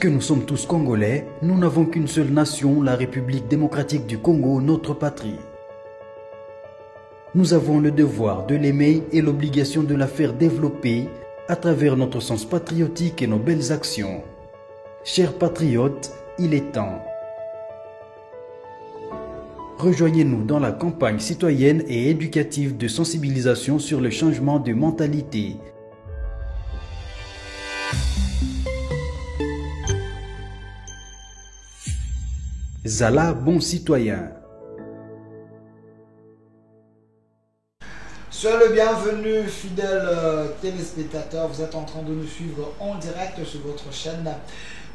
Que nous sommes tous Congolais, nous n'avons qu'une seule nation, la République démocratique du Congo, notre patrie. Nous avons le devoir de l'aimer et l'obligation de la faire développer à travers notre sens patriotique et nos belles actions. Chers patriotes, il est temps. Rejoignez-nous dans la campagne citoyenne et éducative de sensibilisation sur le changement de mentalité. Zala, bon citoyen. Soyez le bienvenu, fidèles téléspectateurs. Vous êtes en train de nous suivre en direct sur votre chaîne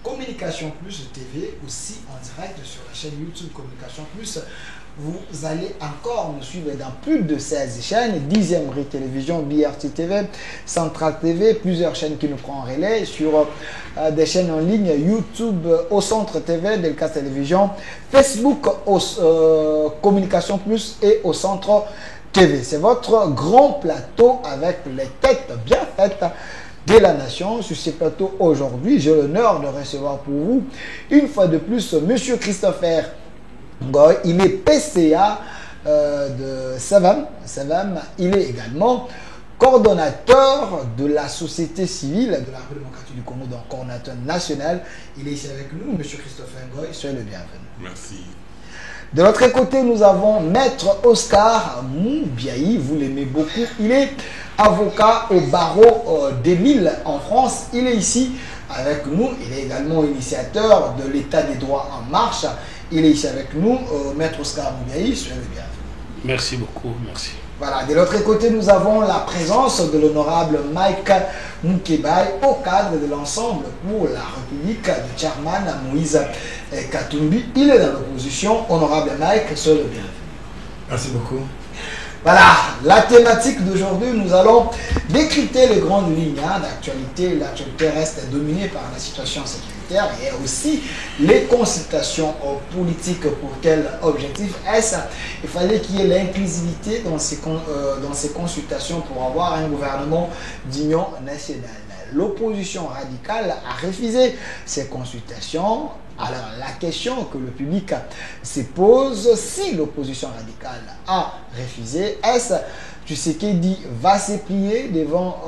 Communication Plus TV, aussi en direct sur la chaîne YouTube Communication Plus. Vous allez encore nous suivre dans plus de 16 chaînes, 10e Rue Télévision, BRT TV, Central TV, plusieurs chaînes qui nous prennent en relais sur des chaînes en ligne, YouTube au Centre TV, Delcas Télévision, Facebook Communication Plus et au Centre TV. C'est votre grand plateau avec les têtes bien faites de la nation. Sur ce plateau aujourd'hui, j'ai l'honneur de recevoir pour vous une fois de plus Monsieur Christopher Ngoy. Il est PCA de Savam. Il est également coordonnateur de la société civile de la République démocratique du Congo, donc coordonnateur national. Il est ici avec nous, Monsieur Christopher Ngoy. Soyez le bienvenu. Merci. De l'autre côté, nous avons Maître Oscar Moubiaï. Vous l'aimez beaucoup. Il est avocat au barreau d'Émile en France. Il est ici avec nous. Il est également initiateur de l'État des droits en marche. Il est ici avec nous. Maître Oscar Moubiaï, soyez le bienvenu. Merci beaucoup, merci. Voilà, de l'autre côté, nous avons la présence de l'honorable Mike Mukebai au cadre de l'ensemble pour la République de Chairman Moïse Katumbi. Il est dans l'opposition. Honorable Mike, soyez le bienvenu. Merci beaucoup. Voilà, la thématique d'aujourd'hui, nous allons décrypter les grandes lignes d'actualité. L'actualité reste dominée par la situation sécuritaire et aussi les consultations politiques. Pour quel objectif est-ce? Il fallait qu'il y ait l'inclusivité dans ces consultations pour avoir un gouvernement d'union nationale. L'opposition radicale a refusé ces consultations. Alors, la question que le public se pose, si l'opposition radicale a refusé, est-ce que Tshisekedi va se plier devant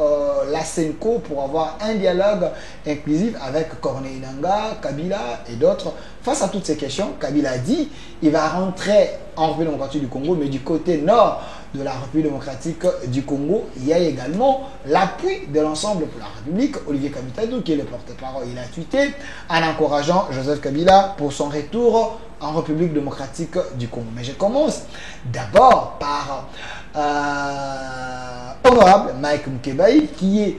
la Senko pour avoir un dialogue inclusif avec Corneille Nangaa, Kabila et d'autres? Face à toutes ces questions, Kabila a dit qu'il va rentrer en République démocratique du Congo, mais du côté nord de la République démocratique du Congo, il y a également l'appui de l'ensemble pour la République. Olivier Kamitadou, qui est le porte-parole, il a tweeté en encourageant Joseph Kabila pour son retour en République démocratique du Congo. Mais je commence d'abord par honorable Mike Mukebai, qui est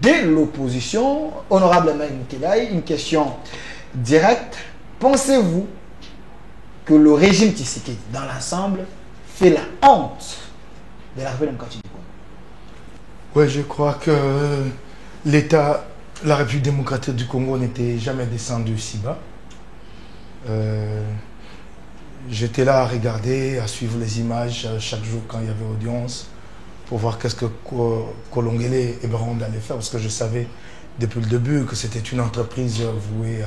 de l'opposition. Honorable Mike Mukebai, une question directe. Pensez-vous que le régime Tshisekedi, dans l'ensemble, fait la honte de la République démocratique du Congo? Oui, je crois que l'État, la République démocratique du Congo n'était jamais descendu si bas. J'étais là à regarder, à suivre les images chaque jour quand il y avait audience, pour voir qu'est-ce que Kolongele et Baronde allaient faire, parce que je savais depuis le début que c'était une entreprise vouée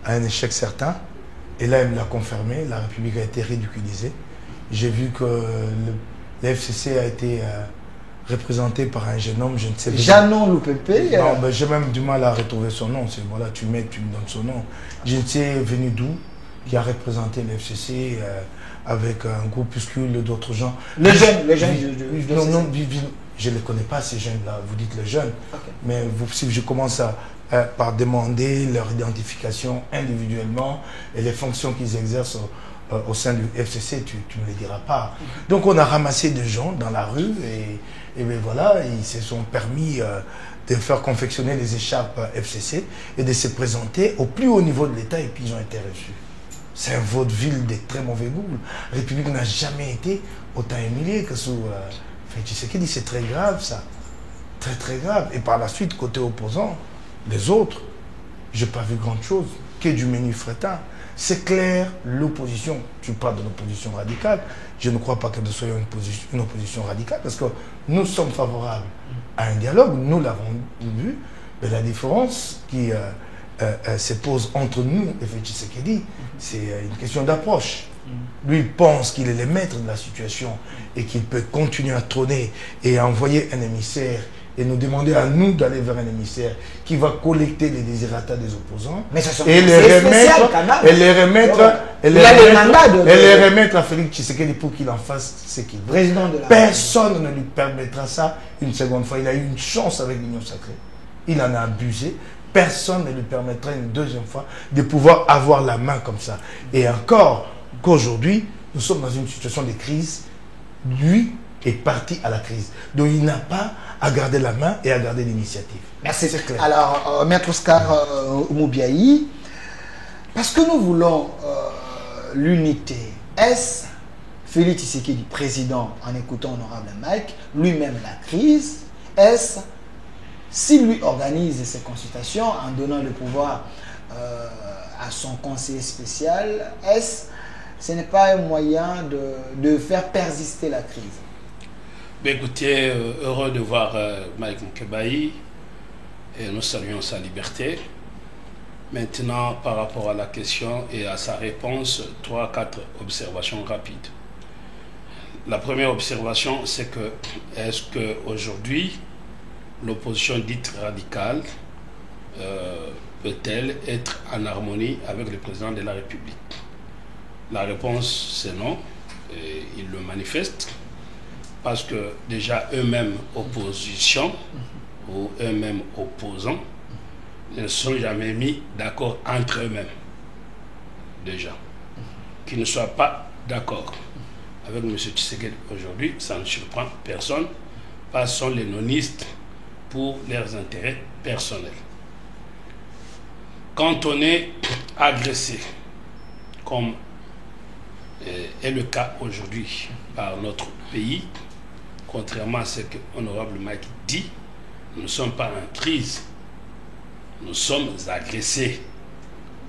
à un échec certain. Et là, elle me l'a confirmé, la République a été ridiculisée. J'ai vu que le FCC a été représenté par un jeune homme, je ne sais pas. Janon Loupépé. Non, ben, j'ai même du mal à retrouver son nom. Voilà, tu me donnes son nom. Je ne sais venu d'où, qui a représenté le FCC avec un groupuscule d'autres gens. Les jeunes, non, je ne les connais pas, ces jeunes-là. Vous dites les jeunes. Okay. Mais si je commence par demander leur identification individuellement et les fonctions qu'ils exercent au sein du FCC, tu ne me les diras pas. Donc on a ramassé des gens dans la rue et bien voilà, ils se sont permis de faire confectionner les écharpes FCC et de se présenter au plus haut niveau de l'État et puis ils ont été reçus. C'est un vaudeville de très mauvais goût. La République n'a jamais été autant humiliée que sous Tshisekedi. C'est très grave ça. Très très grave. Et par la suite, côté opposant, les autres, je n'ai pas vu grand chose que du menu fretin. C'est clair, l'opposition, tu parles de l'opposition radicale, je ne crois pas que nous soyons une opposition radicale parce que nous sommes favorables à un dialogue, nous l'avons vu, mais la différence qui se pose entre nous et Félix Tshisekedi, c'est une question d'approche. Lui, il pense qu'il est le maître de la situation et qu'il peut continuer à trôner et à envoyer un émissaire et nous demander à nous d'aller vers un émissaire qui va collecter les désirata des opposants et les remettre à Félix Tshisekedi pour qu'il en fasse ce qu'il veut. Personne ne lui permettra ça une seconde fois. Il a eu une chance avec l'Union sacrée. Il en a abusé. Personne ne lui permettra une deuxième fois de pouvoir avoir la main comme ça. Et encore qu'aujourd'hui, nous sommes dans une situation de crise. Lui est parti à la crise. Donc il n'a pas à garder la main et à garder l'initiative. Merci, c'est clair. Alors, Maître Oscar Moubiaï, parce que nous voulons l'unité, est-ce Félix Tshisekedi, président, en écoutant Honorable Mike, lui-même la crise, est-ce s'il lui organise ses consultations en donnant le pouvoir à son conseiller spécial, ce n'est pas un moyen de faire persister la crise? Écoutez, heureux de voir Mike Moukebaï et nous saluons sa liberté. Maintenant, par rapport à la question et à sa réponse, 3-4 observations rapides. La première observation, c'est que est-ce qu'aujourd'hui, l'opposition dite radicale peut-elle être en harmonie avec le président de la République? La réponse, c'est non. Et il le manifeste. Parce que déjà eux-mêmes opposition ou eux-mêmes opposants ne sont jamais mis d'accord entre eux-mêmes. Déjà. Qu'ils ne soient pas d'accord avec M. Tshisekedi aujourd'hui, ça ne surprend personne, parce qu'ils sont les nonistes pour leurs intérêts personnels. Quand on est agressé, comme est le cas aujourd'hui par notre pays, contrairement à ce que Honorable Mike dit, nous ne sommes pas en crise, nous sommes agressés.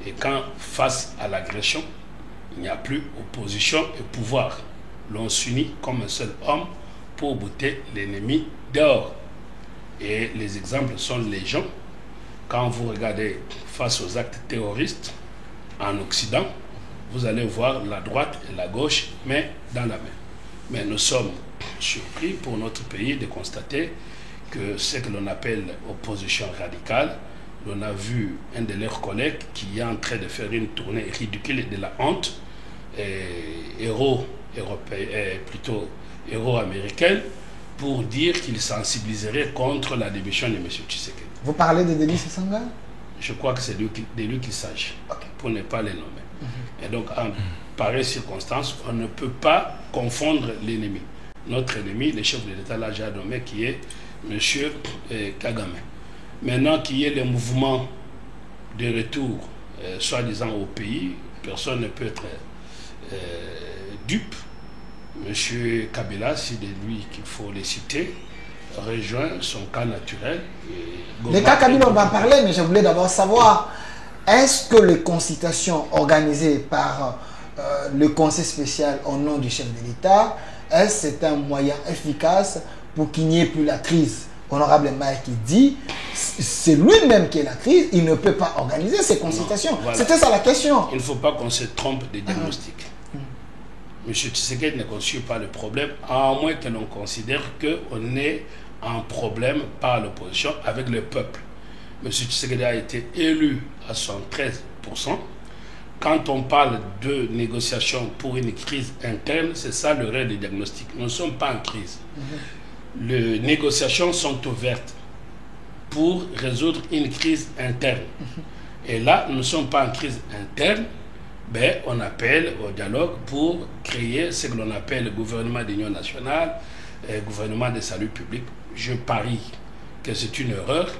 Et quand face à l'agression, il n'y a plus opposition et pouvoir, l'on s'unit comme un seul homme pour bouter l'ennemi dehors. Et les exemples sont légion. Quand vous regardez face aux actes terroristes en Occident, vous allez voir la droite et la gauche, mais dans la main. Mais nous sommes surpris pour notre pays de constater que ce que l'on appelle opposition radicale, on a vu un de leurs collègues qui est en train de faire une tournée ridicule de la honte, héros américain, pour dire qu'il sensibiliserait contre la démission de M. Tshisekedi. Vous parlez de Denis Sassou Nguesso? Je crois que c'est de lui qu'il s'agit, pour ne pas les nommer. Et donc, en pareille circonstance, on ne peut pas confondre l'ennemi. Notre ennemi, le chef de l'État l'a déjà nommé, qui est M. Kagame. Maintenant qu'il y ait les mouvements de retour, soi-disant au pays, personne ne peut être dupe. M. Kabila, c'est de lui qu'il faut les citer, rejoint son cas naturel. Le cas Kabila, on va en parler, mais je voulais d'abord savoir, est-ce que les consultations organisées par le Conseil spécial au nom du chef de l'État, est-ce que c'est un moyen efficace pour qu'il n'y ait plus la crise? Honorable Mike dit, c'est lui-même qui est la crise, il ne peut pas organiser ces consultations. Voilà. C'était ça la question. Il ne faut pas qu'on se trompe des diagnostics. M. Tshisekedi ne conçut pas le problème, à moins que l'on considère qu'on est en problème par l'opposition avec le peuple. M. Tshisekedi a été élu à 73%. Quand on parle de négociation pour une crise interne, c'est ça le réel des diagnostics. Nous ne sommes pas en crise. Les négociations sont ouvertes pour résoudre une crise interne. Et là, nous ne sommes pas en crise interne, mais on appelle au dialogue pour créer ce que l'on appelle le gouvernement d'union nationale, le gouvernement de salut public. Je parie que c'est une erreur,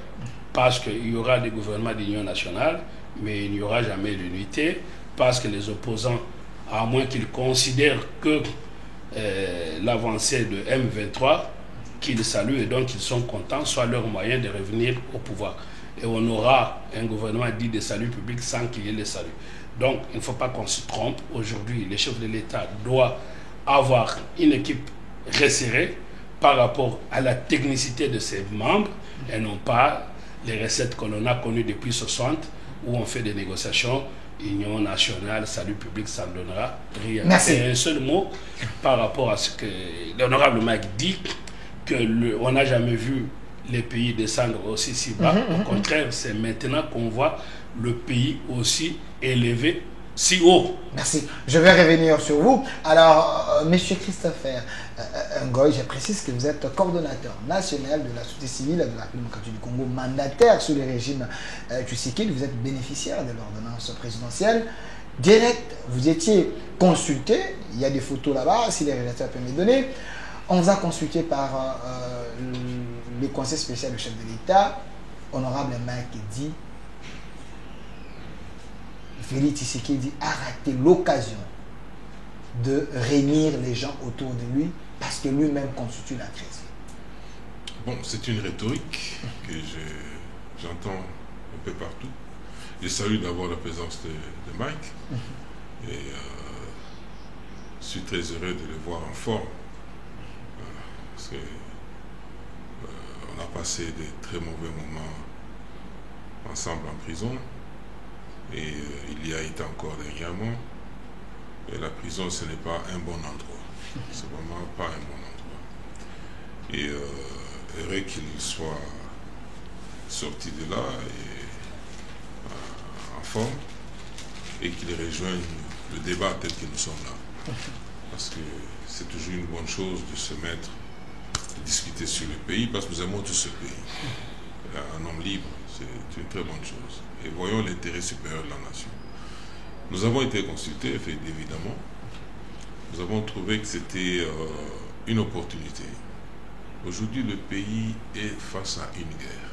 parce qu'il y aura des gouvernements d'union nationale, mais il n'y aura jamais l'unité, parce que les opposants, à moins qu'ils considèrent que l'avancée de M23, qu'ils saluent et donc ils sont contents, soit leur moyen de revenir au pouvoir. Et on aura un gouvernement dit de salut public sans qu'il y ait le salut. Donc il ne faut pas qu'on se trompe. Aujourd'hui, le chef de l'État doit avoir une équipe resserrée par rapport à la technicité de ses membres et non pas les recettes que l'on a connues depuis 60 où on fait des négociations, Union nationale, salut public, ça ne donnera rien. Merci. Et un seul mot par rapport à ce que l'honorable Mike dit, qu'on n'a jamais vu les pays descendre aussi si bas. Au contraire, c'est maintenant qu'on voit le pays aussi élevé si haut. Merci. Je vais revenir sur vous. Alors, Monsieur Christopher Ngoy, je précise que vous êtes coordonnateur national de la société civile de la République démocratique du Congo, mandataire sous le régime Tshisekedi. Vous êtes bénéficiaire de l'ordonnance présidentielle. Direct, vous étiez consulté. Il y a des photos là-bas, si les rédacteurs peuvent me donner. On vous a consulté par le conseil spécial du chef de l'État, honorable Mike dit. Félix Tshisekedi a raté l'occasion de réunir les gens autour de lui parce que lui-même constitue la crise. Bon, c'est une rhétorique que j'entends un peu partout. Je salue d'abord la présence de Mike et je suis très heureux de le voir en forme parce que on a passé de très mauvais moments ensemble en prison. Et il y a été encore dernièrement. Et la prison, ce n'est pas un bon endroit. C'est vraiment pas un bon endroit. Et heureux qu'il soit sorti de là et, en forme et qu'il rejoigne le débat tel que nous sommes là. Parce que c'est toujours une bonne chose de se mettre, de discuter sur le pays, parce que nous aimons tout ce pays. Un homme libre, c'est une très bonne chose. Et voyons l'intérêt supérieur de la nation. Nous avons été consultés, évidemment. Nous avons trouvé que c'était une opportunité. Aujourd'hui, le pays est face à une guerre.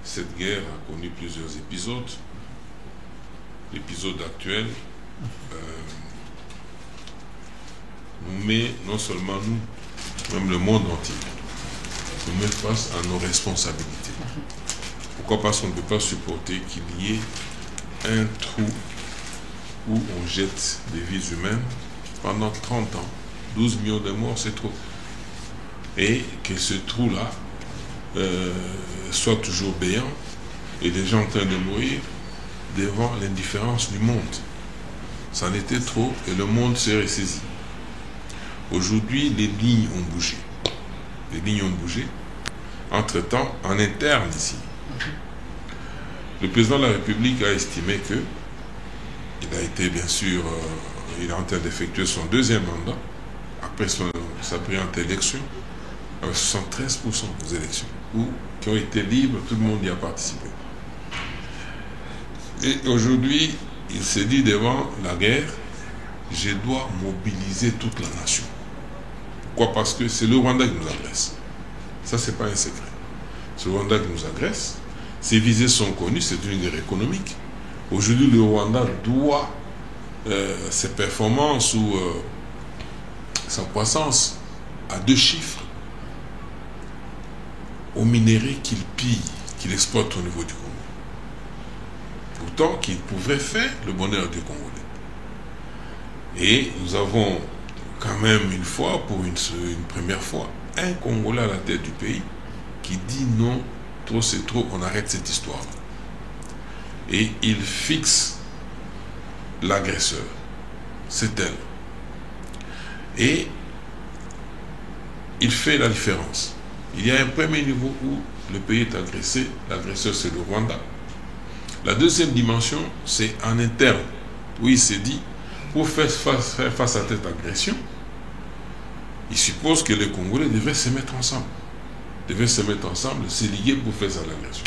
Cette guerre a connu plusieurs épisodes. L'épisode actuel nous met, non seulement nous, même le monde entier, nous met face à nos responsabilités. Pourquoi? Parce qu'on ne peut pas supporter qu'il y ait un trou où on jette des vies humaines pendant 30 ans. 12 millions de morts, c'est trop. Et que ce trou-là soit toujours béant et les gens en train de mourir devant l'indifférence du monde. Ça en était trop et le monde s'est ressaisi. Aujourd'hui, les lignes ont bougé. Les lignes ont bougé. Entre-temps, en interne ici, le président de la République a estimé que il a été, bien sûr, il est en train d'effectuer son deuxième mandat après sa brillante élection, avec 73% des élections, qui ont été libres, tout le monde y a participé. Et aujourd'hui, il s'est dit devant la guerre, je dois mobiliser toute la nation. Pourquoi? Parce que c'est le Rwanda qui nous agresse. Ça, c'est pas un secret. C'est le Rwanda qui nous agresse. Ses visées sont connues, c'est une guerre économique. Aujourd'hui, le Rwanda doit ses performances ou sa croissance à 2 chiffres aux minéraux qu'il pille, qu'il exploite au niveau du Congo. Pourtant, qu'il pouvait faire le bonheur du Congolais. Et nous avons quand même une fois, pour une première fois, un Congolais à la tête du pays qui dit non, trop c'est trop, on arrête cette histoire. Et il fixe l'agresseur. C'est elle. Et il fait la différence. Il y a un premier niveau où le pays est agressé, l'agresseur c'est le Rwanda. La deuxième dimension, c'est en interne, où il s'est dit, pour faire face à cette agression, il suppose que les Congolais devaient se mettre ensemble. Devaient se mettre ensemble, se lier pour faire ça l'agression.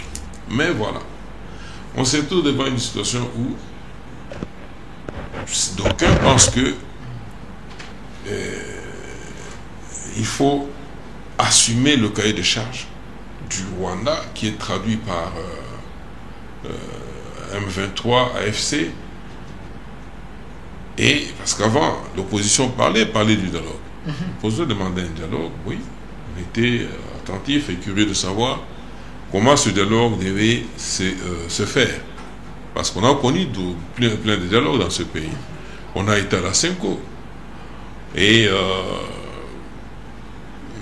Mais voilà. On se trouve devant une situation où d'aucuns pensent que il faut assumer le cahier de charges du Rwanda qui est traduit par M23, AFC. Et parce qu'avant, l'opposition parlait du dialogue. L'opposition demandait un dialogue, oui. On était attentif et curieux de savoir comment ce dialogue devait se faire. Parce qu'on a connu plein de dialogues dans ce pays. On a été à la Cinco. Et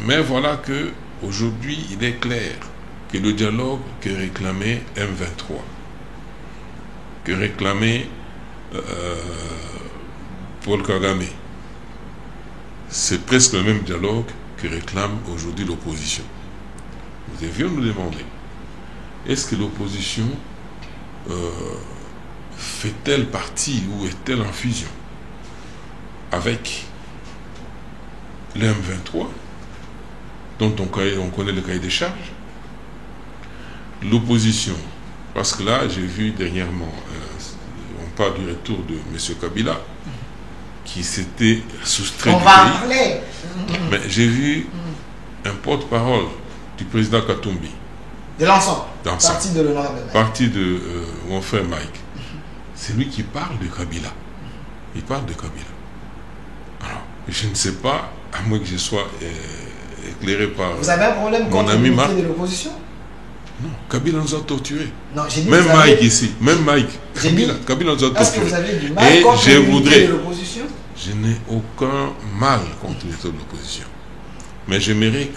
mais voilà que aujourd'hui, il est clair que le dialogue que réclamait M23, que réclamait Paul Kagame, c'est presque le même dialogue que réclame aujourd'hui l'opposition. Nous devions nous demander, est-ce que l'opposition fait-elle partie ou est-elle en fusion avec le M23, dont on connaît le cahier des charges, l'opposition, parce que là j'ai vu dernièrement, on parle du retour de M. Kabila, qui s'était soustrait du pays, mais j'ai vu un porte-parole du président Katumbi, de l'ensemble, parti de l'honorable Mike. Parti de mon frère Mike. C'est lui qui parle de Kabila. Il parle de Kabila. Alors, je ne sais pas, à moins que je sois éclairé par vous avez un problème mon ami Marc de l'opposition? Non, Kabila nous a torturés. Non, j'ai dit même Mike ici, même Mike. Kabila nous a torturés. Est-ce que vous avez du mal et contre je voudrais, de l'opposition? Je n'ai aucun mal contre l'unité de l'opposition. Mais j'aimerais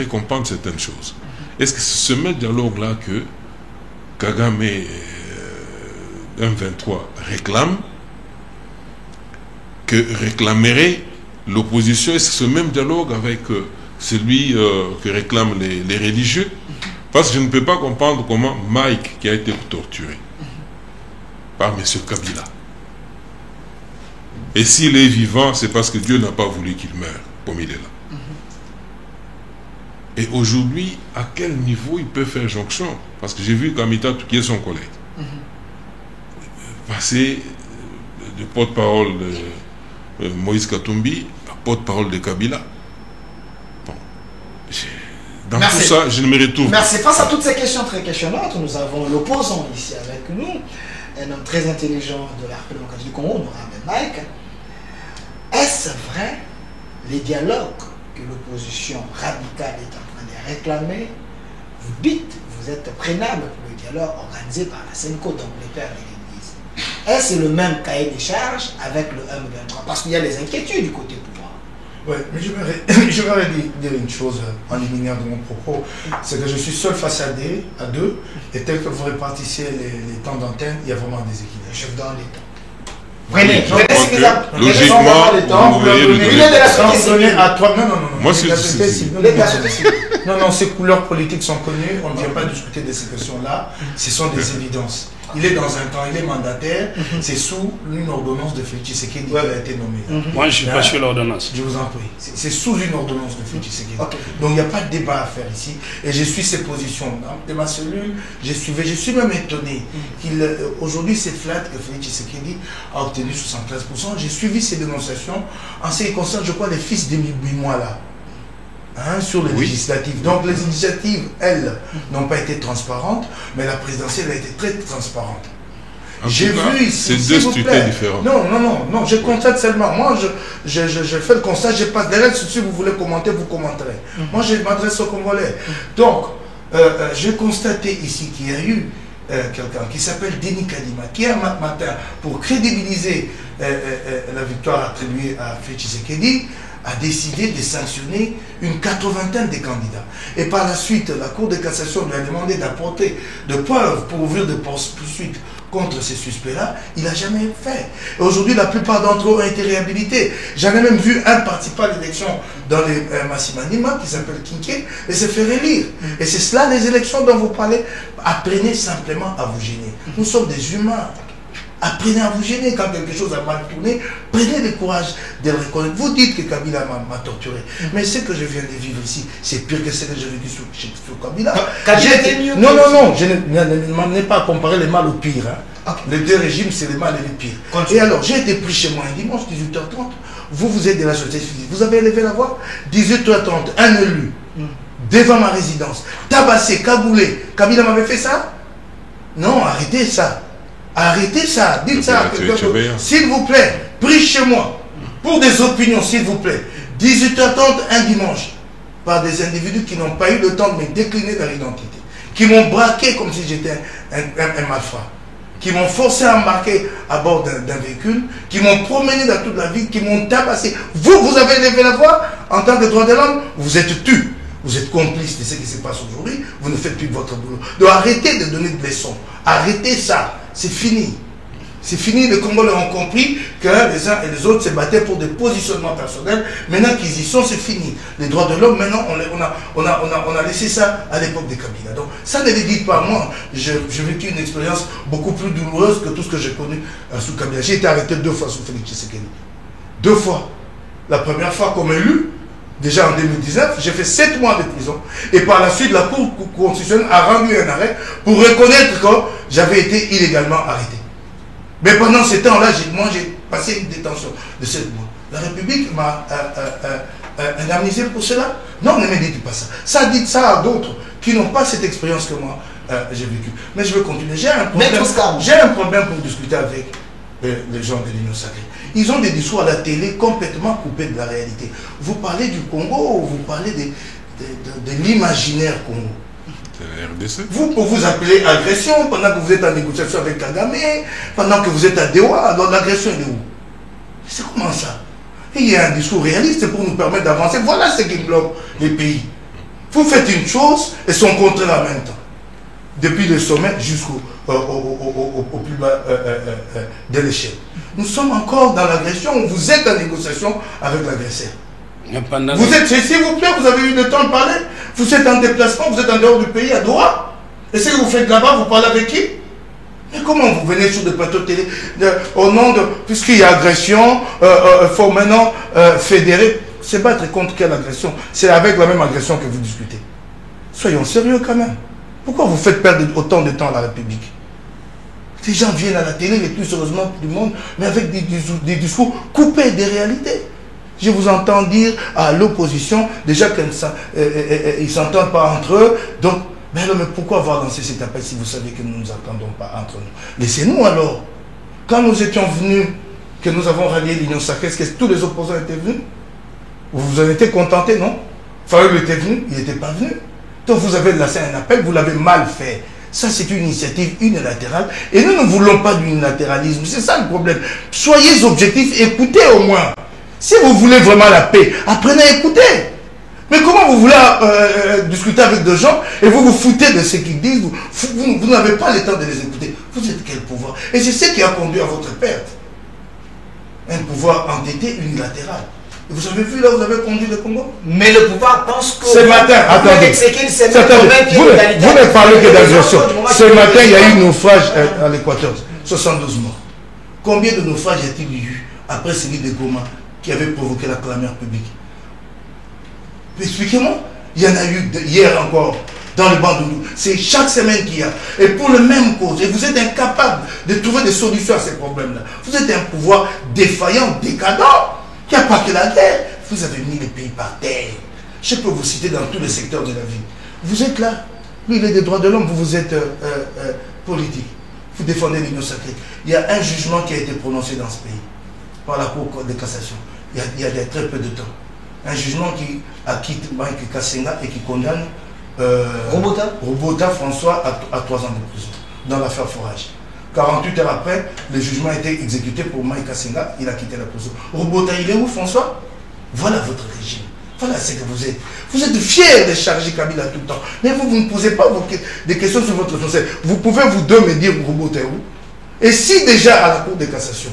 qu'on pense certaines choses. Est-ce que c'est ce même dialogue-là que Kagame et M23 réclament, que réclamerait l'opposition? Est-ce que ce même dialogue avec celui que réclament les religieux? Parce que je ne peux pas comprendre comment Mike, qui a été torturé par M. Kabila, et s'il est vivant, c'est parce que Dieu n'a pas voulu qu'il meure, comme il est là. Et aujourd'hui, à quel niveau il peut faire jonction? Parce que j'ai vu Kamita qui est son collègue passer de porte-parole de Moïse Katumbi à porte-parole de Kabila. Bon. Dans tout ça, je ne me retrouve pas. Merci. Face à toutes ces questions très questionnantes, nous avons l'opposant ici avec nous, un homme très intelligent de la République démocratique du Congo, honorable Mike. Est-ce vrai les dialogues que l'opposition radicale est en train de réclamer? Vous dites, vous êtes prénable pour le dialogue organisé par la SENCO, donc les pères de l'Église. Est-ce le même cahier des charges avec le M23? Parce qu'il y a des inquiétudes du côté pouvoir. Oui, mais je vais dire une chose en éliminant de mon propos, c'est que je suis seul face à deux, et tel que vous répartissez les temps d'antenne, il y a vraiment des équilibres. Je vous donne les temps. Prenez logiquement, vous voyez le donner à toi. Non. Moi, non, ces couleurs politiques sont connues. On ne vient pas discuter de ces questions-là. Ce sont des évidences. Il est dans un temps, il est mandataire. C'est sous une ordonnance de Félix Tshisekedi qu'il a été nommé. Moi, je ne suis pas sur l'ordonnance. Je vous en prie. C'est sous une ordonnance de Félix Tshisekedi. Donc, il n'y a pas de débat à faire ici. Et je suis ses positions. De ma cellule, je suis même étonné qu'aujourd'hui, c'est flat que Félix Tshisekedi a obtenu 73%. J'ai suivi ses dénonciations en ce qui concerne, je crois, les fils de Bimois là. Sur les législatives. Donc les initiatives, elles, n'ont pas été transparentes, mais la présidentielle a été très transparente. J'ai vu ici, c'est deux scrutins différents. Non, je constate seulement. Moi, je fais le constat, je passe derrière. Si vous voulez commenter, vous commenterez. Moi, je m'adresse aux Congolais. Donc, j'ai constaté ici qu'il y a eu quelqu'un qui s'appelle Denis Kadima, qui un matin, pour crédibiliser la victoire attribuée à Félix Tshisekedi, a décidé de sanctionner une 80aine de candidats. Et par la suite, la Cour de cassation lui a demandé d'apporter de preuves pour ouvrir des poursuites contre ces suspects-là. Il n'a jamais fait. Et aujourd'hui, la plupart d'entre eux ont été réhabilités. J'en ai même vu un participer à l'élection dans les Massimanima qui s'appelle Kinké et s'est fait élire. Et c'est cela les élections dont vous parlez. Apprenez simplement à vous gêner. Nous sommes des humains. Apprenez à vous gêner quand quelque chose a mal tourné. Prenez le courage de le reconnaître. Vous dites que Kabila m'a torturé. Mais ce que je viens de vivre ici, c'est pire que ce que j'ai vécu sur Kabila. Non, je ne m'en ai pas à comparer le mal au pire. Les deux régimes, c'est le mal et le pire. Et alors, j'ai été pris chez moi un dimanche, 18h30. Vous êtes de la société civile. Vous avez élevé la voix. 18h30, un élu, devant ma résidence, tabassé, cagoulé. Kabila m'avait fait ça? Non, arrêtez ça. Arrêtez ça, dites ça à quelqu'un. S'il vous plaît, prie chez moi pour des opinions, s'il vous plaît. 18h30 un dimanche, par des individus qui n'ont pas eu le temps de me décliner leur identité, qui m'ont braqué comme si j'étais un malfrat, qui m'ont forcé à embarquer à bord d'un véhicule, qui m'ont promené dans toute la ville, qui m'ont tabassé. Vous avez levé la voix en tant que droit de l'homme, vous êtes tu. Vous êtes complice de ce qui se passe aujourd'hui. Vous ne faites plus votre boulot. Donc arrêtez de donner des leçons. Arrêtez ça. C'est fini. C'est fini. Les Congolais ont compris que les uns et les autres se battaient pour des positionnements personnels. Maintenant qu'ils y sont, c'est fini. Les droits de l'homme, maintenant, on a laissé ça à l'époque des Kabila. Donc, ça ne le dites pas moi. J'ai vécu une expérience beaucoup plus douloureuse que tout ce que j'ai connu sous Kabila. J'ai été arrêté 2 fois sous Félix Tshisekedi. 2 fois. La première fois comme élu, déjà en 2019, j'ai fait 7 mois de prison. Et par la suite, la Cour constitutionnelle a rendu un arrêt pour reconnaître que j'avais été illégalement arrêté. Mais pendant ce temps-là, moi j'ai passé une détention de 7 mois. La République m'a indemnisé pour cela. Non, ne me dites pas ça. Ça, dites ça à d'autres qui n'ont pas cette expérience que moi j'ai vécue. Mais je vais continuer. J'ai un problème pour discuter avec les gens de l'Union Sacrée. Ils ont des discours à la télé complètement coupés de la réalité. Vous parlez du Congo, vous parlez de l'imaginaire Congo. Vous appelez agression pendant que vous êtes en négociation avec Kagame, pendant que vous êtes à Dewa, alors l'agression est où? C'est comment ça? Il y a un discours réaliste pour nous permettre d'avancer. Voilà ce qui bloque les pays. Vous faites une chose et son contraire en même temps. Depuis le sommet jusqu'au plus bas de l'échelle. Nous sommes encore dans l'agression. Vous êtes en négociation avec l'agresseur. Vous êtes, s'il vous plaît, vous avez eu le temps de parler. Vous êtes en déplacement, vous êtes en dehors du pays, à Doha. Et ce que vous faites là-bas, vous parlez avec qui? Mais comment vous venez sur des plateaux de télé au nom de... Puisqu'il y a agression, il faut maintenant fédérer. Se battre contre quelle agression? C'est avec la même agression que vous discutez. Soyons sérieux quand même. Pourquoi vous faites perdre autant de temps à la République? Ces gens viennent à la télé, les plus sérieusement du monde, mais avec des discours coupés des réalités. Je vous entends dire à l'opposition, déjà qu'ils ne s'entendent pas entre eux. Donc, mais pourquoi avoir lancé cet appel si vous savez que nous ne nous entendons pas entre nous? Laissez-nous alors. Quand nous étions venus, que nous avons rallié l'Union Sacrée, est-ce que tous les opposants étaient venus? Vous vous en étiez contenté, non? Fayoul était venu, il n'était pas venu. Donc vous avez lancé un appel, vous l'avez mal fait. Ça, c'est une initiative unilatérale. Et nous ne voulons pas d'unilatéralisme. C'est ça le problème. Soyez objectifs, écoutez au moins. Si vous voulez vraiment la paix, apprenez à écouter. Mais comment vous voulez discuter avec des gens et vous vous foutez de ce qu'ils disent, vous n'avez pas le temps de les écouter. Vous êtes quel pouvoir? Et c'est ce qui a conduit à votre perte. Un pouvoir endetté unilatéral. Et vous avez vu là, vous avez conduit le Congo. Mais le pouvoir pense que... Ce matin, attendez. Vous ne parlez que d'agression. Ce matin, il y a eu un naufrage à l'Équateur. 72 morts. Combien de naufrages y a-t-il eu après celui de Goma qui avait provoqué la clameur publique? Expliquez-moi. Il y en a eu hier encore dans le Bandundu. C'est chaque semaine qu'il y a. Et pour le même cause. Et vous êtes incapable de trouver des solutions à ces problèmes-là. Vous êtes un pouvoir défaillant, décadent. Il n'y a pas que la guerre. Vous avez mis les pays par terre. Je peux vous citer dans tous les secteurs de la vie. Vous êtes là. Lui, il est des droits de l'homme. Vous êtes politique. Vous défendez l'Union Sacrée. Il y a un jugement qui a été prononcé dans ce pays par la Cour de cassation. Il y a très peu de temps. Un jugement qui acquitte Mike Kassenga et qui condamne Robota François à 3 ans de prison dans l'affaire Forage. 48 heures après, le jugement a été exécuté pour Mike Kassenga, il a quitté la prison. Robota, il est où, François? Voilà votre régime. Voilà ce que vous êtes. Vous êtes fiers de charger Kabila tout le temps. Mais vous ne posez pas des questions sur votre responsabilité. Vous pouvez vous deux me dire Robota est où? Et si déjà à la Cour de cassation,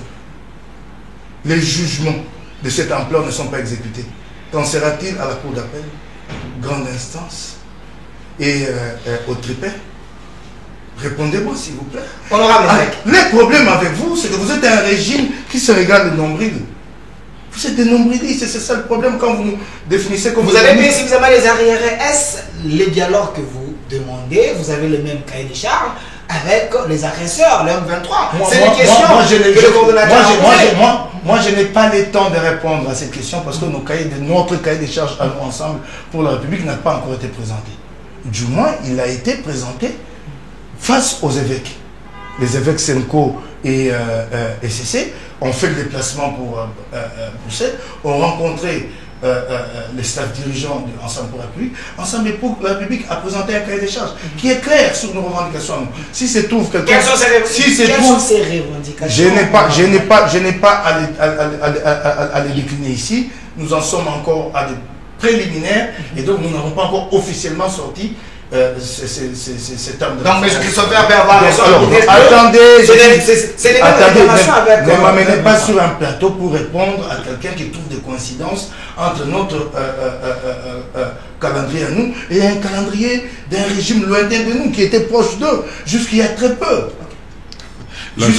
les jugements de cette ampleur ne sont pas exécutés, qu'en sera-t-il à la Cour d'appel, grande instance et au tripet? Répondez-moi s'il vous plaît. Honorable. Le problème avec vous, c'est que vous êtes un régime qui se regarde le nombril. Vous êtes des nombrilistes, c'est ça le problème quand vous nous définissez comme... Vous avez payé suffisamment les arriérés. Est-ce les dialogues que vous demandez, vous avez le même cahier de charges avec les agresseurs, le M23? C'est une question que le coordonnateur a posée. Moi, je n'ai pas le temps de répondre à cette question parce que notre cahier de charges à nous ensemble pour la République n'a pas encore été présenté. Du moins, il a été présenté face aux évêques. Les évêques Senko et SCC ont fait le déplacement pour Bruxelles, ont rencontré les staffs dirigeants de Ensemble pour la République. Ensemble pour la République a présenté un cahier des charges qui est clair sur nos revendications. Si se trouve quelqu'un... Quelles sont ces revendications? Je n'ai pas à les décliner ici. Nous en sommes encore à des préliminaire et donc nous n'avons pas encore officiellement sorti cet terme de donc, M. Christopher peut avoir raison. Attendez, c'est les mêmes déclarations avec... Ne m'amenez pas sur un plateau pour répondre à quelqu'un qui trouve des coïncidences entre notre calendrier à nous et un calendrier d'un régime lointain de nous qui était proche d'eux jusqu'il y a très peu. Donc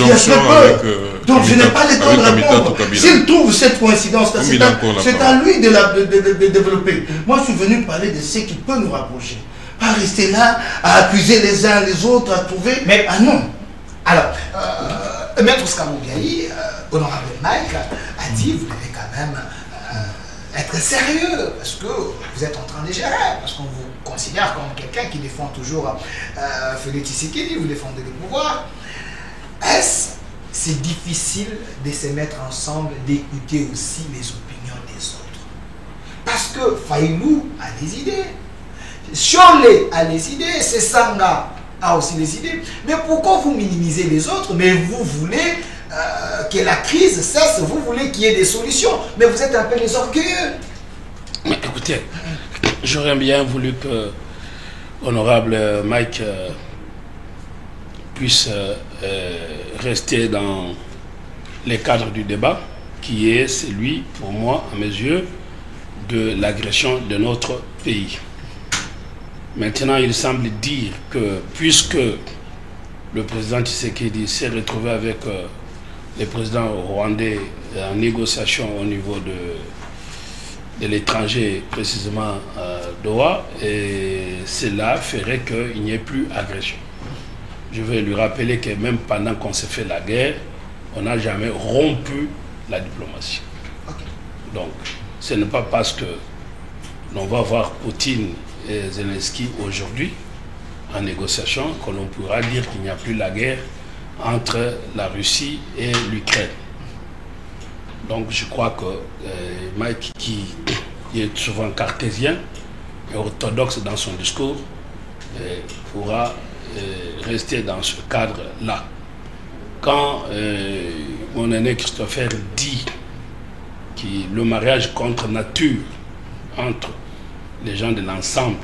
je n'ai pas le temps de répondre. S'il trouve cette coïncidence, c'est à lui de développer. Moi je suis venu parler de ce qui peut nous rapprocher. Pas rester là à accuser les uns les autres, à trouver... Mais non. Alors, Maître Skamoubiaï, honorable Mike, a dit, vous devez quand même être sérieux, parce que vous êtes en train de gérer, parce qu'on vous considère comme quelqu'un qui défend toujours Félix Tshisekedi, vous défendez le pouvoir. C'est difficile de se mettre ensemble, d'écouter aussi les opinions des autres. Parce que Faïlou a des idées. Cholé a les idées, c'est Sanga a aussi les idées. Mais pourquoi vous minimisez les autres? Mais vous voulez que la crise cesse, vous voulez qu'il y ait des solutions. Mais vous êtes un peu les orgueilleux. Mais écoutez, j'aurais bien voulu que honorable Mike puisse rester dans les cadres du débat, qui est celui, pour moi, à mes yeux, de l'agression de notre pays. Maintenant, il semble dire que puisque le président Tshisekedi s'est retrouvé avec le président rwandais en négociation au niveau de l'étranger, précisément Doha, et cela ferait qu'il n'y ait plus agression. Je vais lui rappeler que même pendant qu'on s'est fait la guerre, on n'a jamais rompu la diplomatie. Okay. Donc, ce n'est pas parce que l'on va voir Poutine et Zelensky aujourd'hui en négociation que l'on pourra dire qu'il n'y a plus la guerre entre la Russie et l'Ukraine. Donc je crois que Mike, qui est souvent cartésien et orthodoxe dans son discours, pourra rester dans ce cadre-là. Quand mon aîné Christopher dit que le mariage contre nature entre les gens de l'ensemble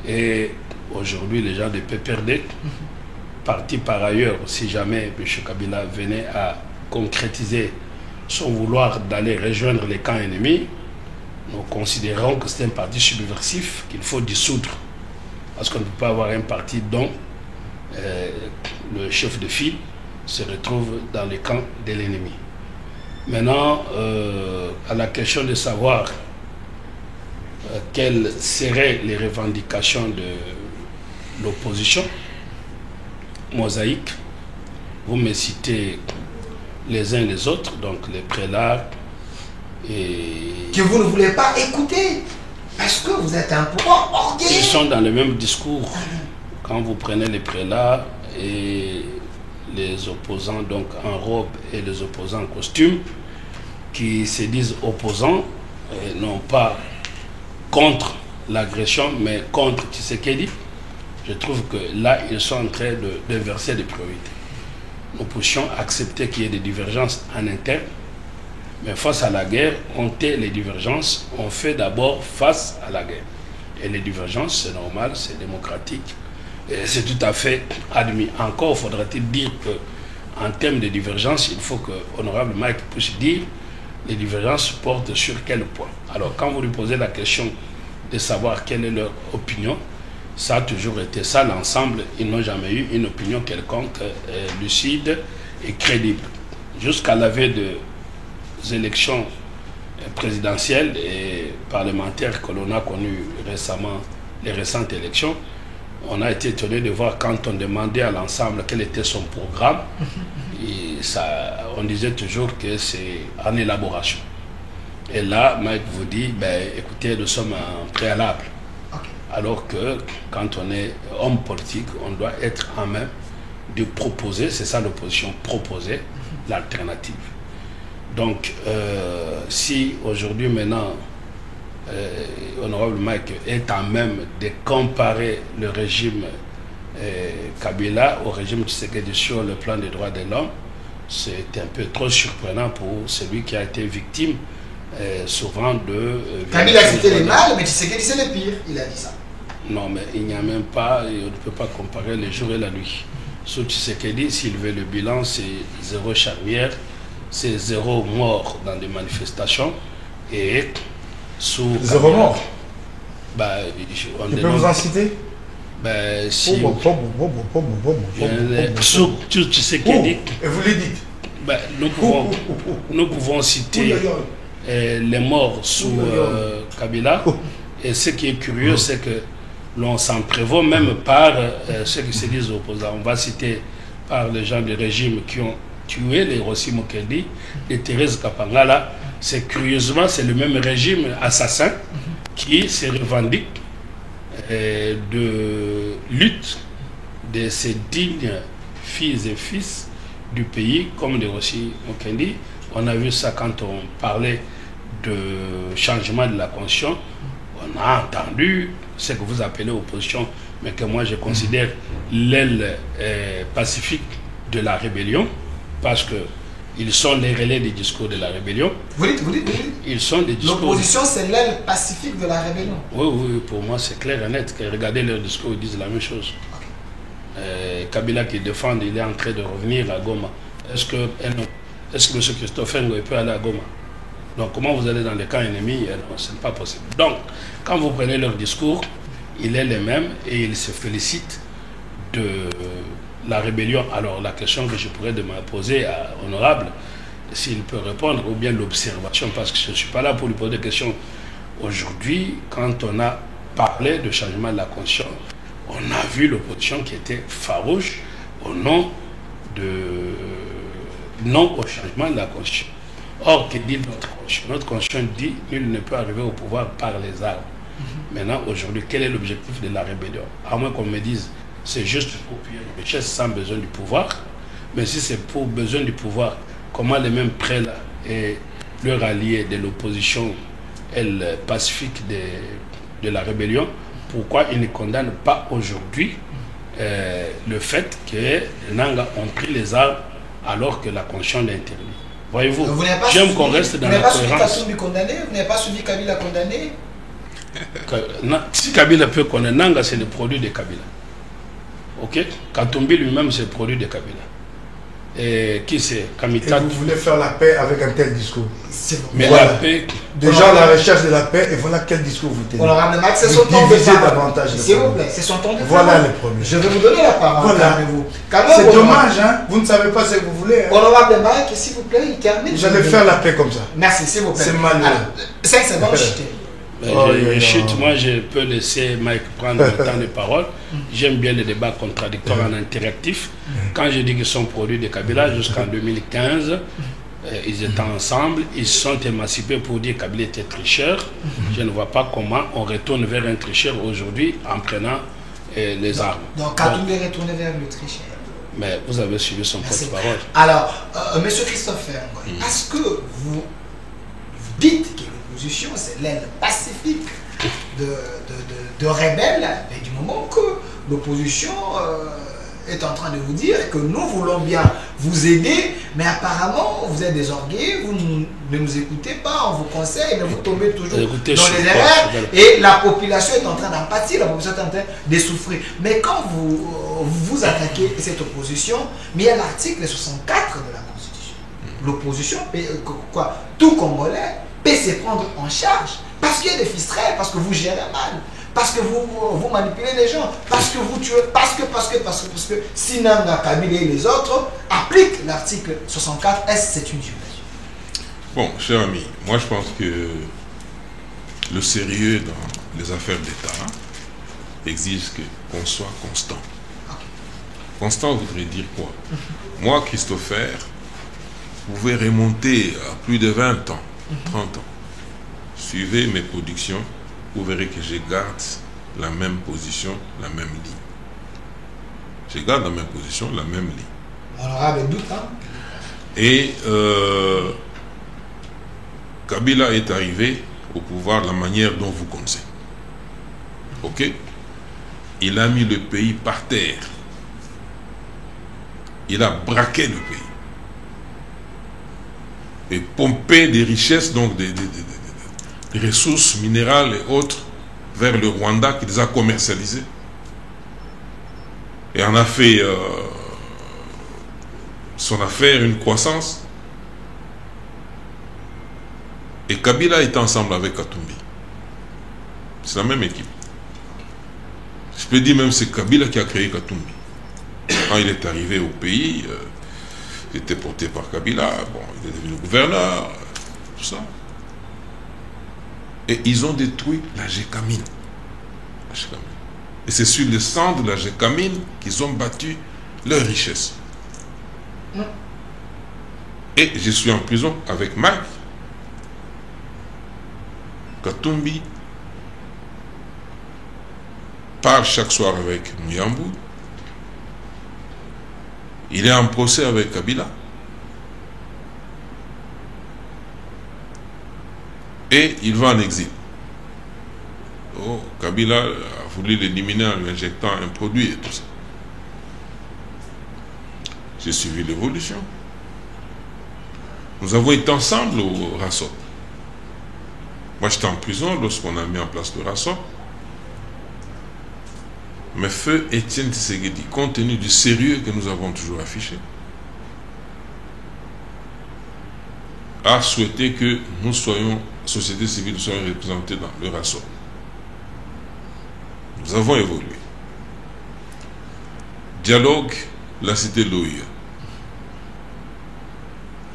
et aujourd'hui les gens de PPRD, partis par ailleurs, si jamais M. Kabila venait à concrétiser son vouloir d'aller rejoindre les camps ennemis, nous considérons que c'est un parti subversif qu'il faut dissoudre. Parce qu'on ne peut pas avoir un parti dont le chef de file se retrouve dans les camps de l'ennemi. Maintenant, à la question de savoir quelles seraient les revendications de l'opposition, mosaïque, vous me citez les uns les autres, donc les prélats et... Que vous ne voulez pas écouter, parce que vous êtes un peu orgueilleux. Ils sont dans le même discours. Quand vous prenez les prélats et les opposants donc en robe et les opposants en costume, qui se disent opposants, et non pas contre l'agression, mais contre Tshisekedi, je trouve que là, ils sont en train d'inverser des priorités. Nous pouvions accepter qu'il y ait des divergences en interne, mais face à la guerre, on tait les divergences, on fait d'abord face à la guerre. Et les divergences, c'est normal, c'est démocratique, et c'est tout à fait admis. Encore faudra-t-il dire qu'en termes de divergences, il faut que Honorable Mike puisse dire les divergences portent sur quel point. Alors, quand vous lui posez la question de savoir quelle est leur opinion, ça a toujours été ça, l'ensemble, ils n'ont jamais eu une opinion quelconque lucide et crédible. Jusqu'à la veille des élections présidentielles et parlementaires que l'on a connues récemment, les récentes élections, on a été étonné de voir quand on demandait à l'ensemble quel était son programme, et ça, on disait toujours que c'est en élaboration. Et là, Mike vous dit, ben, écoutez, nous sommes en préalable. Alors que quand on est homme politique, on doit être en même de proposer, c'est ça l'opposition, proposer l'alternative. Donc, si aujourd'hui maintenant, Honorable Mike est en même de comparer le régime Kabila au régime Tshisekedi sur le plan des droits de l'homme, c'est un peu trop surprenant pour celui qui a été victime souvent de... Kabila c'était le mal, mais Tshisekedi c'est le pire, il a dit ça. Non, mais il n'y a même pas, on ne peut pas comparer le jour et la nuit. Sur Tshisekedi, s'il veut le bilan, c'est 0 charnière, c'est 0 mort dans des manifestations, et sous... 0 mort. Bah, on peut vous en citer? Ben, si... Sur Tshisekedi... Et vous le dites? Ben, nous pouvons citer les morts sous Kabila. Et ce qui est curieux, c'est que l'on s'en prévaut même par ceux qui se disent opposants. On va citer par les gens du régime qui ont tué les Rossi Mokendi, les Thérèse Kapangala. C'est curieusement, c'est le même régime assassin qui se revendique de lutte de ces dignes filles et fils du pays, comme les Rossi Mokendi. On a vu ça quand on parlait de changement de la Constitution. On a entendu ce que vous appelez opposition, mais que moi je considère l'aile pacifique de la rébellion, parce qu'ils sont les relais des discours de la rébellion. Vous dites. Ils sont des discours... L'opposition, c'est l'aile pacifique de la rébellion. Oui, pour moi c'est clair et net. Que regardez leurs discours, ils disent la même chose. Kabila qui défend, il est en train de revenir à Goma. Est-ce que M. Christophe Ngoy peut aller à Goma? Donc comment vous allez dans les camps ennemis? Non, ce n'est pas possible. Donc, quand vous prenez leur discours, il est le même et il se félicite de la rébellion. Alors la question que je pourrais me poser à Honorable, s'il peut répondre, ou bien l'observation, parce que je ne suis pas là pour lui poser des questions. Aujourd'hui, quand on a parlé de changement de la Constitution, on a vu l'opposition qui était farouche au nom au changement de la Constitution. Or, que dit notre Constitution? Notre Constitution dit nul ne peut arriver au pouvoir par les armes. Maintenant, aujourd'hui, quel est l'objectif de la rébellion? À moins qu'on me dise c'est juste pour piller les richesses sans besoin du pouvoir. Mais si c'est pour besoin du pouvoir, comment les mêmes prêts-là et leurs alliés de l'opposition, elle pacifique de la rébellion, pourquoi ils ne condamnent pas aujourd'hui le fait que les Nanga ont pris les armes alors que la Constitution l'interdit? Voyez-vous, j'aime qu'on reste dans la cohérence. Vous n'avez pas suivi Kassoumi condamné? Vous n'avez pas suivi Kabila condamné? Si Kabila peut connaître, Nanga c'est le produit de Kabila. Ok? Katumbi lui-même c'est le produit de Kabila. Et qui c'est? Kamita. Et vous voulez faire la paix avec un tel discours? C'est bon. Mais voilà. la paix... Déjà la recherche de la paix, et voilà quel discours vous tenez. Honorable Max, c'est son temps de parole. S'il vous plaît, c'est son temps de parole. Voilà le premier. Je vais vous donner la parole. Voilà. C'est dommage, hein? Vous ne savez pas ce que vous voulez. Hein? Honorable Max, s'il vous plaît, il termine. Vous allez faire la paix comme ça. Merci, s'il vous plaît. C'est malheureux. 5 secondes, chutez. Moi je peux laisser Mike prendre le temps de parole. J'aime bien les débats contradictoires en interactif. Quand je dis qu'ils sont produits de Kabila jusqu'en 2015, ils étaient ensemble, ils se sont émancipés pour dire que Kabila était tricheur. Je ne vois pas comment on retourne vers un tricheur aujourd'hui en prenant les armes. Donc Katumbi est retourné vers le tricheur. Mais vous avez suivi son porte-parole. Alors, Monsieur Christophe Ngoy, est-ce que vous dites que l'opposition c'est l'aile pacifique de rebelles, mais du moment que l'opposition est en train de vous dire que nous voulons bien vous aider, mais apparemment vous êtes des orgueils, vous ne nous écoutez pas, on vous conseille, mais vous tombez toujours dans les erreurs et la population est en train d'en pâtir, la population est en train de souffrir. Mais quand vous attaquez cette opposition, mais il y a l'article 64 de la Constitution. L'opposition, tout Congolais peut se prendre en charge parce qu'il y a des fistrelles, parce que vous gérez mal, parce que vous manipulez les gens, parce que vous tuez, parce que Sinanga, Kabila et les autres appliquent l'article 64. Est-ce que c'est une violation? Bon, cher ami, moi je pense que le sérieux dans les affaires d'État exige qu'on soit constant. Constant voudrait dire quoi? Moi, Christopher, vous pouvez remonter à plus de 20 ans, 30 ans. Suivez mes productions, vous verrez que je garde la même position, la même ligne. Je garde la même position, la même ligne. On aura des doutes, hein? Et Kabila est arrivé au pouvoir de la manière dont vous connaissez. Ok? Il a mis le pays par terre. Il a braqué le pays. et pomper des richesses, donc des ressources minérales et autres, vers le Rwanda, qui les a commercialisées. Et en a fait son affaire, une croissance. Et Kabila est ensemble avec Katumbi. C'est la même équipe. Je peux dire même que c'est Kabila qui a créé Katumbi. Quand il est arrivé au pays, il était porté par Kabila, bon, il est devenu gouverneur, tout ça. Et ils ont détruit la Gécamine. Et c'est sur le sang de la Gécamine qu'ils ont battu leur richesse. Et je suis en prison avec Mike. Katumbi parle chaque soir avec Muyambu. Il est en procès avec Kabila. Et il va en exil. Oh, Kabila a voulu l'éliminer en lui injectant un produit et tout ça. J'ai suivi l'évolution. Nous avons été ensemble au RASOP. Moi, j'étais en prison lorsqu'on a mis en place le RASOP. Mais feu Étienne Tshisekedi, compte tenu du sérieux que nous avons toujours affiché, a souhaité que nous soyons, société civile, soyons représentés dans le RASOP. Nous avons évolué. Dialogue, la cité de l'OIE,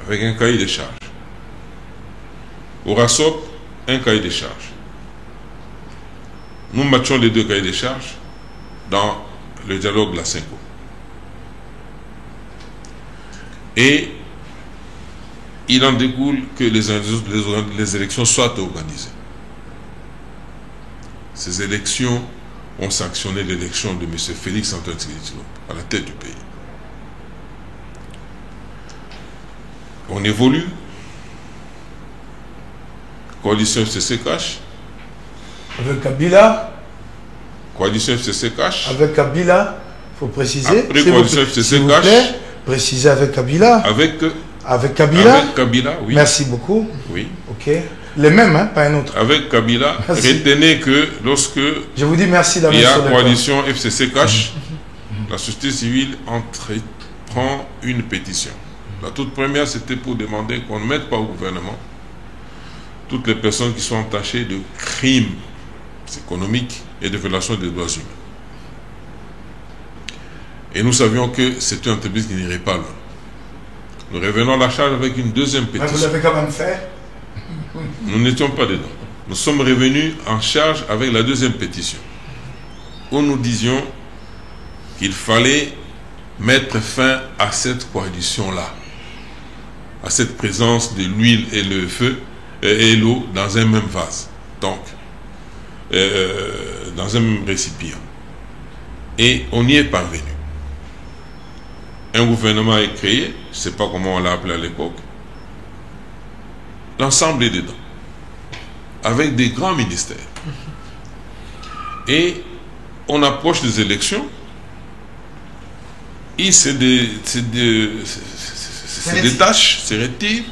avec un cahier de charges. Au RASOP, un cahier de charges. Nous matchons les deux cahiers de charges dans le dialogue de la Cinco. Et il en découle que les élections soient organisées. Ces élections ont sanctionné l'élection de M. Félix Antoine Tshisekedi à la tête du pays. On évolue. Coalition FCC cash. Avec Kabila. Coalition FCC cash. Avec Kabila, il faut préciser. Après coalition FCC cash. Préciser avec Kabila. Avec Kabila. Avec Kabila, oui. Merci beaucoup. Oui. Ok. Les mêmes, hein, pas un autre. Avec Kabila, retenez que lorsque je vous dis merci il y a coalition FCC cash, la société civile prend une pétition. La toute première, c'était pour demander qu'on ne mette pas au gouvernement toutes les personnes qui sont entachées de crimes économiques et de violations des droits humains. Et nous savions que c'était une entreprise qui n'irait pas loin. Nous revenons à la charge avec une deuxième pétition. Mais vous l'avez quand même fait. Nous n'étions pas dedans. Nous sommes revenus en charge avec la deuxième pétition, où nous disions qu'il fallait mettre fin à cette coalition-là, à cette présence de l'huile et le feu et l'eau dans un même vase, donc dans un même récipient. Et on y est parvenu. Un gouvernement est créé, je ne sais pas comment on l'a appelé à l'époque. L'ensemble est dedans, avec des grands ministères. Et on approche des élections, il se détache, se retire,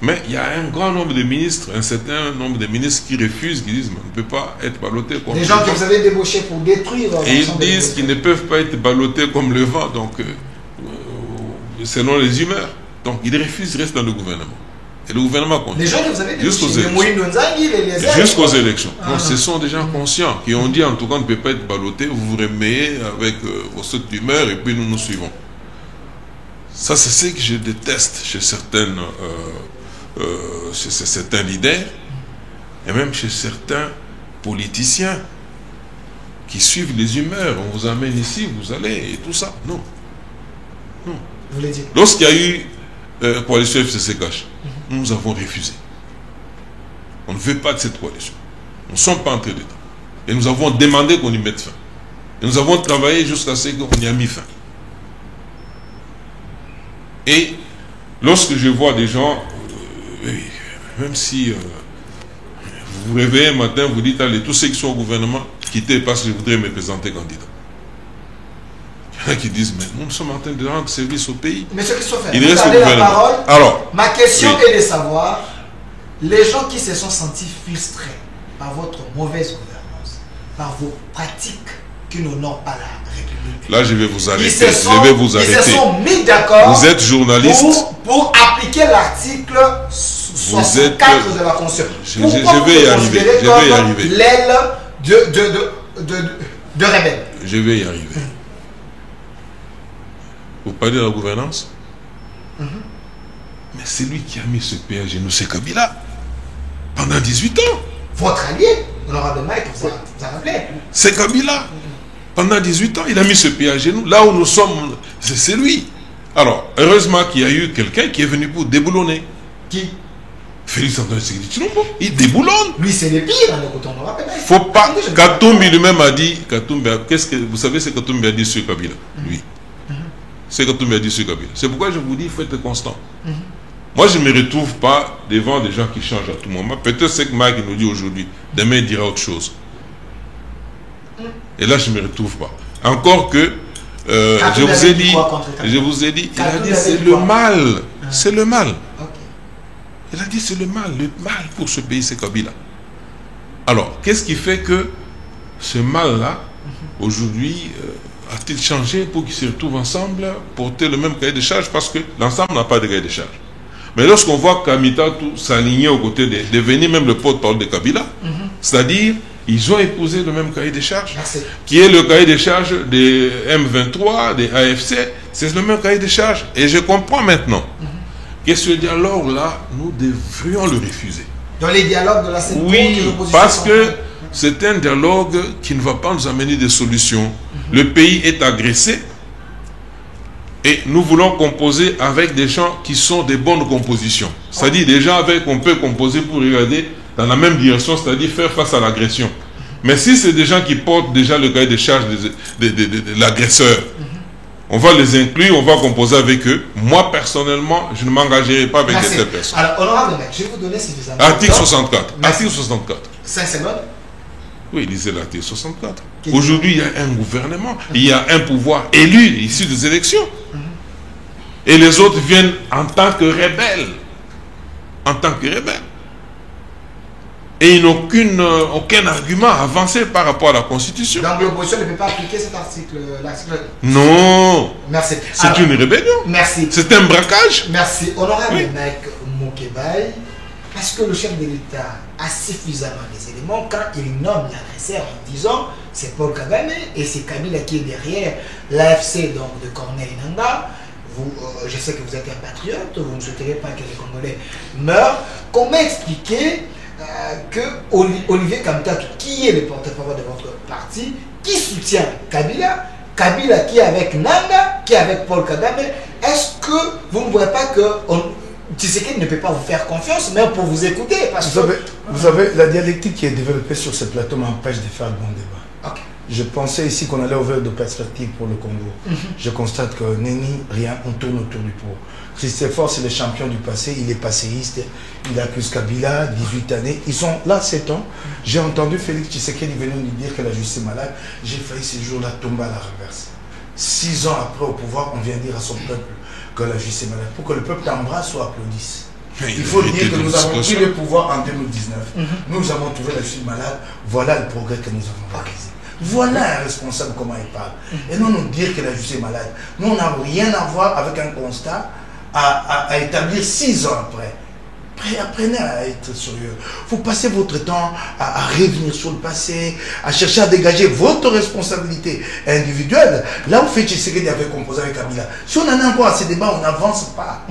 mais il y a un grand nombre de ministres, un certain nombre de ministres qui refusent, qui disent on ne peut pas être ballotté comme les gens que vous avez débauchés pour détruire. Et ils disent qu'ils ne peuvent pas être ballottés comme le vent, donc selon les humeurs. Donc ils refusent, ils restent dans le gouvernement. Et le gouvernement continue. Les gens que vous avez débauchés, jusqu'aux élections. Donc ce sont des gens conscients qui ont dit en tout cas on ne peut pas être ballotté, vous vous remettez avec vos sautes d'humeur et puis nous nous suivons. Ça c'est ce que je déteste chez certains leaders et même chez certains politiciens qui suivent les humeurs. On vous amène ici, vous allez et tout ça. Non. Non. Lorsqu'il y a eu coalition FCC cash, nous avons refusé. On ne veut pas de cette coalition. Nous ne sommes pas entrés dedans. Et nous avons demandé qu'on y mette fin. Et nous avons travaillé jusqu'à ce qu'on y a mis fin. Et lorsque je vois des gens, même si vous vous réveillez un matin, vous dites allez, tous ceux qui sont au gouvernement, quittez parce que je voudrais me présenter candidat. Il y en a qui disent, mais nous sommes en train de rendre service au pays. Monsieur Christopher, Il vous reste au avez la gouvernement. parole. Alors, ma question oui. est de savoir, les gens qui se sont sentis frustrés par votre mauvaise gouvernance, par vos pratiques qui n'honorent pas la République. Là, je vais vous arrêter. Ils se arrêter. sont mis d'accord. Vous êtes journaliste. Pour appliquer l'article 64 de la Constitution. Je vais y arriver. Je vais y arriver. L'aile de rebelle. Je vais y arriver. Vous parlez de la gouvernance? Mais c'est lui qui a mis ce pays à genoux, c'est Kabila. Pendant 18 ans. Votre allié, honorable Mike, vous a rappelé. C'est Kabila. Pendant 18 ans, il a mis ce pays à genoux. Là où nous sommes, c'est lui. Alors, heureusement qu'il y a eu quelqu'un qui est venu pour déboulonner. Qui? Félix Antoine Tshisekedi Tshilombo. Il déboulonne. Lui, c'est le pire, hein, le coton, on rappelle. Faut pas. Katumbi lui-même a dit, qu'est-ce que vous savez ce que Katumbi a dit sur Kabila? Lui. C'est que Katumbi a dit sur Kabila. C'est pourquoi je vous dis, il faut être constant. Moi, je ne me retrouve pas devant des gens qui changent à tout moment. Peut-être c'est que Mike nous dit aujourd'hui, demain il dira autre chose. Et là, je ne me retrouve pas. Encore que, je vous ai dit, il a dit c'est le mal. C'est le mal. Il a dit c'est le mal. Le mal pour ce pays, c'est Kabila. Alors, qu'est-ce qui fait que ce mal-là, aujourd'hui, a-t-il changé pour qu'ils se retrouvent ensemble, porter le même cahier de charge? Parce que l'ensemble n'a pas de cahier de charge. Mais lorsqu'on voit Kamita s'aligner aux côtés de devenir même le porte-parole de Kabila, c'est-à-dire, ils ont épousé le même cahier de charge, qui est le cahier de charge des M23, des AFC, c'est le même cahier de charge. Et je comprends maintenant que ce dialogue-là, nous devrions le refuser. Dans les dialogues de la CNPO, oui, parce que c'est un dialogue qui ne va pas nous amener des solutions. Le pays est agressé et nous voulons composer avec des gens qui sont des bonnes compositions. C'est-à-dire des gens avec qu'on peut composer pour regarder dans la même direction, c'est-à-dire faire face à l'agression. Mais si c'est des gens qui portent déjà le cahier de charge de l'agresseur, on va les inclure, on va composer avec eux. Moi, personnellement, je ne m'engagerai pas avec cette personne. Alors, honorable mec, je vais vous donner suffisamment. Article 64. Article 64. 5 secondes. Oui, lisez l'article 64. Aujourd'hui, il y a un gouvernement, il y a un pouvoir élu issu des élections. Et les autres viennent en tant que rebelles. En tant que rebelles. Et ils n'ont aucun argument avancé par rapport à la Constitution. Donc l'opposition ne peut pas appliquer cet article. Non. Merci. C'est une rébellion. Merci. C'est un braquage. Merci. Honorable Mike Mokebaï, parce que le chef de l'État a suffisamment des éléments quand il nomme l'agresseur en disant c'est Paul Kagame et c'est Kabila qui est derrière l'AFC donc de Corneille Nangaa. Je sais que vous êtes un patriote, vous ne souhaiterez pas que les Congolais meurent. Comment expliquer que Olivier Kamtatou, qui est le porte-parole de votre parti, qui soutient Kabila, Kabila qui est avec Nanga, qui est avec Paul Kagame, est-ce que vous ne voyez pas que Tshisekedi ne peut pas vous faire confiance, même pour vous écouter parce vous savez, la dialectique qui est développée sur ce plateau m'empêche de faire de bons débats. Okay. Je pensais ici qu'on allait ouvrir de perspectives pour le Congo. Je constate que Neni, rien, on tourne autour du pot. Christopher, c'est le champion du passé, il est passéiste, il accuse Kabila, 18 années. Ils sont là 7 ans. J'ai entendu Félix Tshisekedi venir nous dire que la justice est malade. J'ai failli ce jour-là tomber à la reverse. 6 ans après au pouvoir, on vient dire à son peuple que la justice est malade. Pour que le peuple t'embrasse ou applaudisse. Il faut dire que nous avons pris le pouvoir en 2019. Nous avons trouvé la justice malade. Voilà le progrès que nous avons réalisé. Voilà un responsable comment il parle. Et non nous dire que la justice est malade. Nous, on n'a rien à voir avec un constat à établir 6 ans après. Apprenez à être sérieux. Vous passez votre temps à revenir sur le passé, à chercher à dégager votre responsabilité individuelle. Là où Félix Tshisekedi avait composé avec Kabila. Si on en a encore à ces débats, on n'avance pas.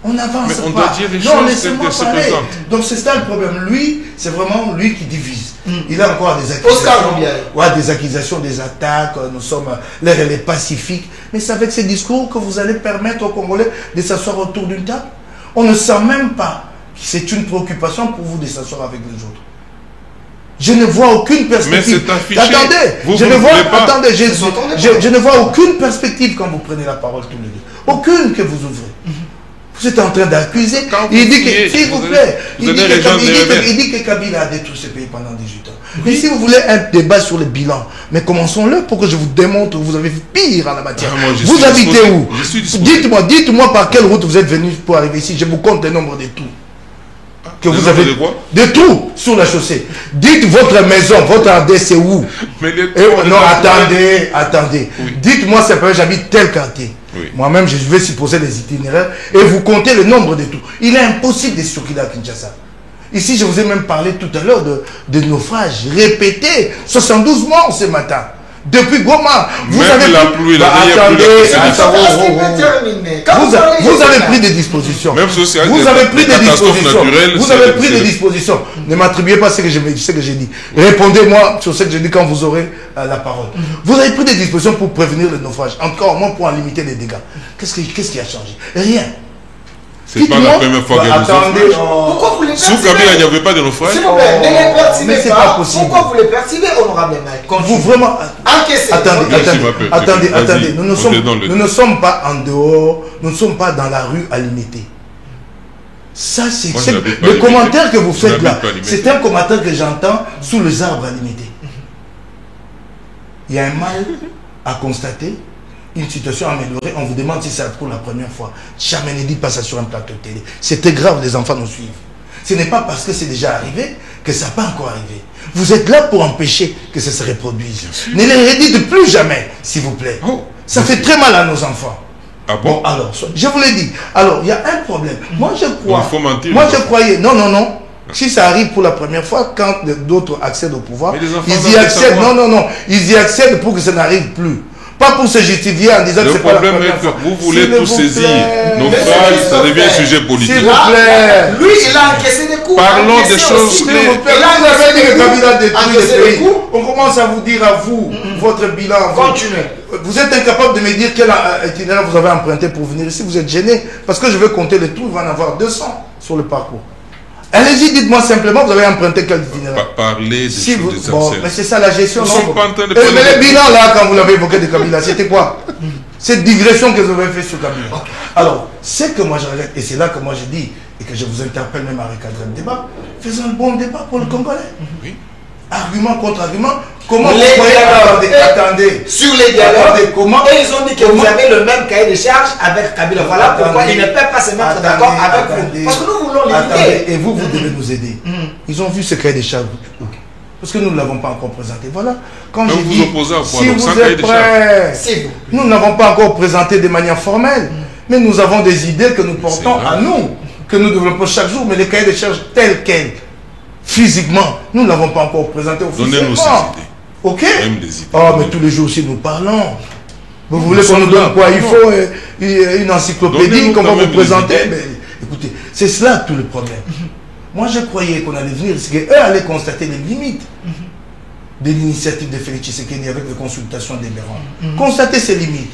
On n'avance pas. On doit dire les non, choses laissez-moi se parler. présentent. Donc c'est ça le problème. Lui, c'est vraiment lui qui divise. Il a encore des accusations. Des accusations, des attaques. Nous sommes l'air elle est pacifique. Mais c'est avec ces discours que vous allez permettre aux Congolais de s'asseoir autour d'une table. On ne sent même pas que c'est une préoccupation pour vous de s'asseoir avec les autres. Je ne vois aucune perspective. Mais c'est affiché. Attendez, je ne vois aucune perspective quand vous prenez la parole tous les deux. Aucune que vous ouvrez. Vous êtes en train d'accuser. Il dit que, s'il vous plaît, il dit que Kabila a détruit ce pays pendant 18 ans. Mais si vous voulez un débat sur le bilan, mais commençons-le pour que je vous démontre que vous avez fait pire en la matière. Vous habitez où? Dites-moi par quelle route vous êtes venu pour arriver ici. Je vous compte le nombre de tout. Que vous avez de quoi? De tout sur la chaussée. Dites votre maison, votre adresse c'est où? Non, attendez. Oui. Dites-moi simplement, j'habite tel quartier. Oui. Moi-même, je vais supposer les itinéraires et vous comptez le nombre de tout. Il est impossible de circuler à Kinshasa. Ici, je vous ai même parlé tout à l'heure de naufrages répétés. 72 morts ce matin. Depuis Goma, vous avez la pluie, vous avez pris des dispositions. Même vous avez pris des dispositions. Vous avez pris des dispositions. Ne m'attribuez pas ce que j'ai dit. Répondez-moi sur ce que j'ai dit quand vous aurez la parole. Vous avez pris des dispositions pour prévenir le naufrage, encore moins pour en limiter les dégâts. Qu'est-ce qui a changé? Rien. C'est pas la première fois qu'il y a des naufrages. Pourquoi vous les percibez? Sous Kabila, il n'y avait pas de naufrage. S'il vous plaît, ne les percibez mais c'est pas possible. Pourquoi vous les percibez, honorable Mike? Vous vraiment... Encaissez. Attendez. Nous ne sommes pas en dehors, nous ne sommes pas dans la rue à limiter. Ça, c'est le commentaire que vous faites là. C'est un commentaire que j'entends sous les arbres à limiter. Il y a un mal à constater. Une situation améliorée, on vous demande si c'est pour la première fois. Jamais ne dites pas ça sur un plateau de télé. C'était grave, les enfants nous suivent. Ce n'est pas parce que c'est déjà arrivé que ça n'a pas encore arrivé. Vous êtes là pour empêcher que ça se reproduise. Ne les redites plus jamais, s'il vous plaît. Ça fait très mal à nos enfants. Ah bon? Alors, je vous l'ai dit. Alors, il y a un problème. Moi, je crois. Il faut mentir. Moi, je croyais. Non. Si ça arrive pour la première fois, quand d'autres accèdent au pouvoir, ils y accèdent. Non. Ils y accèdent pour que ça n'arrive plus. Pas pour se justifier en disant que c'est pas la première fois. Vous voulez tout saisir. Nos phrases, ça devient un sujet politique. S'il vous plaît. Lui, il a encaissé des coups. Parlons des choses clés. Vous avez dit que Kabila détruit le pays. On commence à vous dire à vous, votre bilan. Continuez. Vous êtes incapable de me dire quel itinéraire vous avez emprunté pour venir ici. Vous êtes gêné. Parce que je vais compter le tout. Il va en avoir 200 sur le parcours. Allez-y, dites-moi simplement, vous avez emprunté quel itinéraire? Parler des choses essentielles. Mais c'est ça la gestion. Nous sommes pas en train de parler. Mais le bilan là, quand vous l'avez évoqué de Kabila, c'était quoi? Cette digression que vous avez fait sur Kabila. Alors, c'est que moi je regrette, et c'est là que moi je dis, et que je vous interpelle même à recadrer le débat, faisons un bon débat pour le Congolais. Oui. Argument contre argument. Comment vous pouvez attendez sur les dialogues, comment et ils ont dit que vous avez le même cahier de charge avec Kabila. Voilà pourquoi ils ne peuvent pas se mettre d'accord avec vous. Parce que nous voulons limiter. Et vous devez nous aider. Ils ont vu ce cahier de charge. Parce que nous ne l'avons pas encore présenté. Voilà. Quand j'ai dit, si vous êtes prêts, nous ne l'avons pas encore présenté de manière formelle. Mais nous avons des idées que nous portons à nous, que nous développons chaque jour. Mais les cahiers de charge tels quels, physiquement, nous ne l'avons pas encore présenté officiellement. Donnez-nous ces idées. Ok. Même des idées. Oh, mais tous les jours aussi nous parlons. Vous voulez qu'on nous donne quoi? Il faut une encyclopédie qu'on va vous présenter. Mais, écoutez, c'est cela tout le problème. Moi, je croyais qu'on allait venir, c'est qu'eux allaient constater les limites de l'initiative de Félix Tshisekedi avec les consultations des Béran. Constater ces limites.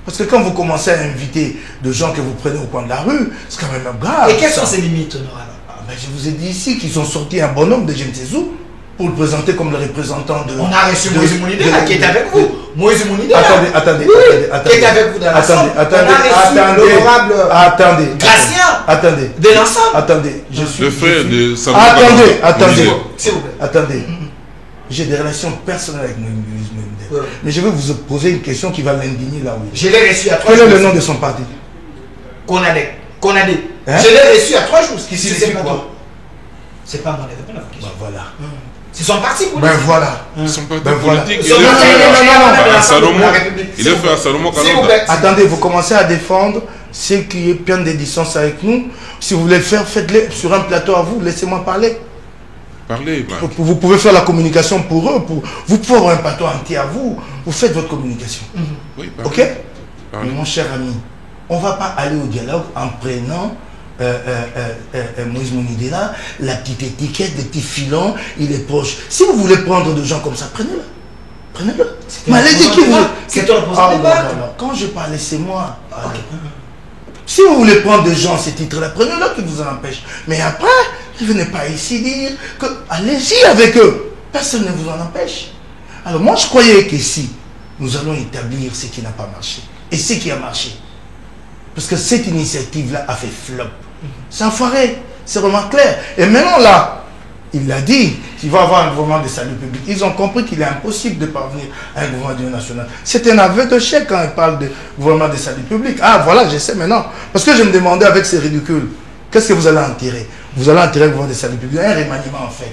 Parce que quand vous commencez à inviter de gens que vous prenez au coin de la rue, c'est quand même grave. Et quelles sont ces limites, honorable? Je vous ai dit ici qu'ils ont sorti un bonhomme de je ne sais où pour le présenter comme le représentant de... On a reçu Moïse Mounidé qui est avec vous. Moïse Mounidé. Attendez. Qui est avec vous dans l'ensemble. Attendez. Gracien. Attendez. De l'ensemble. Attendez. Je suis... Le frère de Samuel. Attendez. S'il vous plaît. Attendez. J'ai des relations personnelles avec Moïse Mounidé. Mais je vais vous poser une question qui va l'indigner là où il est. Je l'ai reçu à 3 jours. Quel est le nom de son parti? Konadé. Hein? Je l'ai reçu à 3 jours. Qui signifie quoi? C'est pas mon événement. Voilà. C'est son parti politique. Ben voilà. Son parti Il politique. Il est fait à Salomon Kalonda. Attendez, vous commencez à défendre ceux qui prennent des distances avec nous. Si vous voulez le faire, faites-le sur un plateau à vous. Laissez-moi parler. Parlez. Vous pouvez faire la communication pour eux. Vous pouvez avoir un plateau entier à vous. Vous faites votre communication. Oui, ok? Mais mon cher ami, on ne va pas aller au dialogue en prenant Moïse Mounidé là, la petite étiquette, les petits filons, il est proche. Si vous voulez prendre des gens comme ça, prenez-le. Prenez-le. Mais allez-y qui vous... C'est ton opposant. Quand je parle, c'est moi. Si vous voulez prendre des gens ces titres-là, prenez-le qui vous en empêche. Mais après, ne venez pas ici dire que allez-y avec eux. Personne ne vous en empêche. Alors moi, je croyais qu'ici, nous allons établir ce qui n'a pas marché. Et ce qui a marché. Parce que cette initiative-là a fait flop. C'est un foiré. C'est vraiment clair. Et maintenant là, il l'a dit, il va avoir un gouvernement de salut public. Ils ont compris qu'il est impossible de parvenir à un gouvernement d'union nationale. C'est un aveu de chèque quand il parle de gouvernement de salut public. Ah voilà, je sais maintenant. Parce que je me demandais avec ces ridicules, qu'est-ce que vous allez en tirer? Vous allez en tirer un gouvernement de salut public, un remaniement en fait.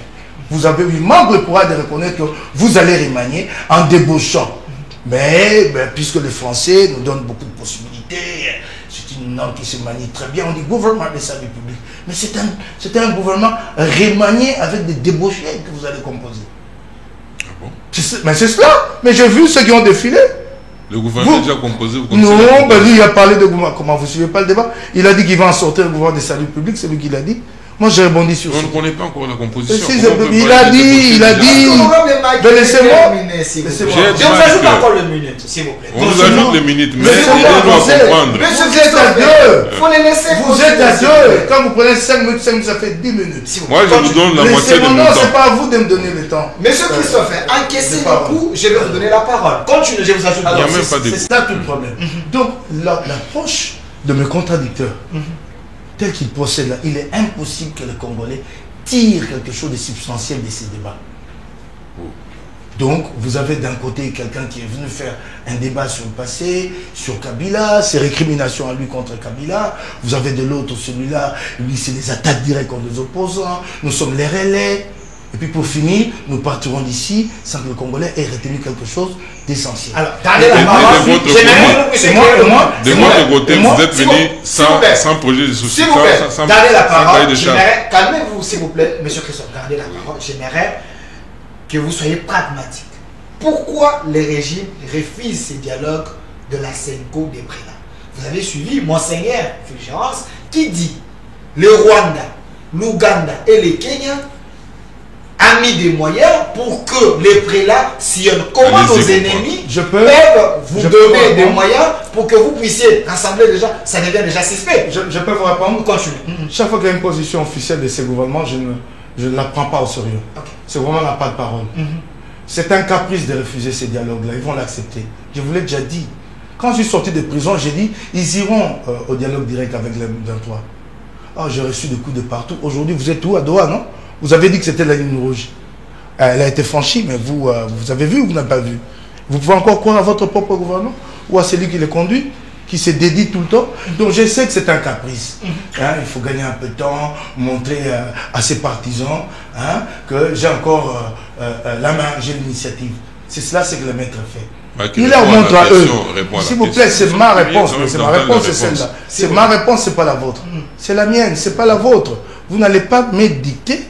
Vous avez eu membre le courage de reconnaître que vous allez remanier en débauchant. Mais puisque les Français nous donnent beaucoup de possibilités, c'est une norme qui se manie très bien, on dit gouvernement de salut public. Mais c'est un gouvernement remanié avec des débauchés que vous allez composer. Ah bon? Mais c'est cela. Mais j'ai vu ceux qui ont défilé. Le gouvernement est déjà composé, vous Non, lui il a parlé de gouvernement. Comment vous ne suivez pas le débat? Il a dit qu'il va en sortir un gouvernement de salut public, c'est lui qui l'a dit. Moi, j'ai rebondi sur ça. On ne connaît pas encore la composition. Il a dit. Mais laissez-moi. Je vous ajoute encore le minute, s'il vous plaît. On vous ajoute les minutes, mais aidez-nous à comprendre. Vous êtes à deux. Il faut les laisser. Vous êtes à deux. Quand vous prenez 5 minutes, ça fait 10 minutes. Moi, je vous donne la moitié de mon temps. Non, c'est pas à vous de me donner le temps. Monsieur Christopher, encaissez le coup, je vais vous donner la parole. Continuez, je vous ajoute. Il n'y a même pas de. C'est ça tout le problème. Donc, l'approche de mes contradicteurs, tel qu'il procède là, il est impossible que les Congolais tirent quelque chose de substantiel de ces débats. Donc, vous avez d'un côté quelqu'un qui est venu faire un débat sur le passé, sur Kabila, ses récriminations à lui contre Kabila. Vous avez de l'autre, celui-là, lui, c'est des attaques directes contre les opposants. Nous sommes les relais. Et puis pour finir, nous partirons d'ici sans que le Congolais ait retenu quelque chose d'essentiel. Alors, donnez la parole. De votre côté, vous êtes venu sans projet de société. S'il vous plaît, donnez la parole. Calmez-vous, s'il vous plaît, monsieur Christophe, gardez la parole. J'aimerais que vous soyez pragmatique. Pourquoi les régimes refusent ces dialogues de la Senko des Prénats? Vous avez suivi Monseigneur Fulgence qui dit le Rwanda, l'Ouganda et le Kenya a mis des moyens pour que les prélats sillonnent. Comment nos ennemis peuvent vous donner des moyens pour que vous puissiez rassembler les gens? Ça devient déjà suspect. Je peux vous répondre. Continue. Chaque fois qu'il y a une position officielle de ces gouvernements, je ne la prends pas au sérieux. Okay. Ce gouvernement n'a pas de parole. C'est un caprice de refuser ces dialogues-là. Ils vont l'accepter. Je vous l'ai déjà dit. Quand je suis sorti de prison, j'ai dit, ils iront au dialogue direct avec les 23. Oh, j'ai reçu des coups de partout. Aujourd'hui, vous êtes où? À Doha, non? Vous avez dit que c'était la ligne rouge. Elle a été franchie, mais vous avez vu ou vous n'avez pas vu? Vous pouvez encore croire à votre propre gouvernement ou à celui qui le conduit, qui se dédie tout le temps? Donc je sais que c'est un caprice. Il faut gagner un peu de temps, montrer à ses partisans que j'ai encore la main, j'ai l'initiative. C'est cela, c'est que le maître fait. Il leur montre à eux. S'il vous plaît, c'est ma réponse. C'est ma réponse, c'est celle-là. C'est ma réponse, c'est pas la vôtre. C'est la mienne, c'est pas la vôtre. Vous n'allez pas me dicter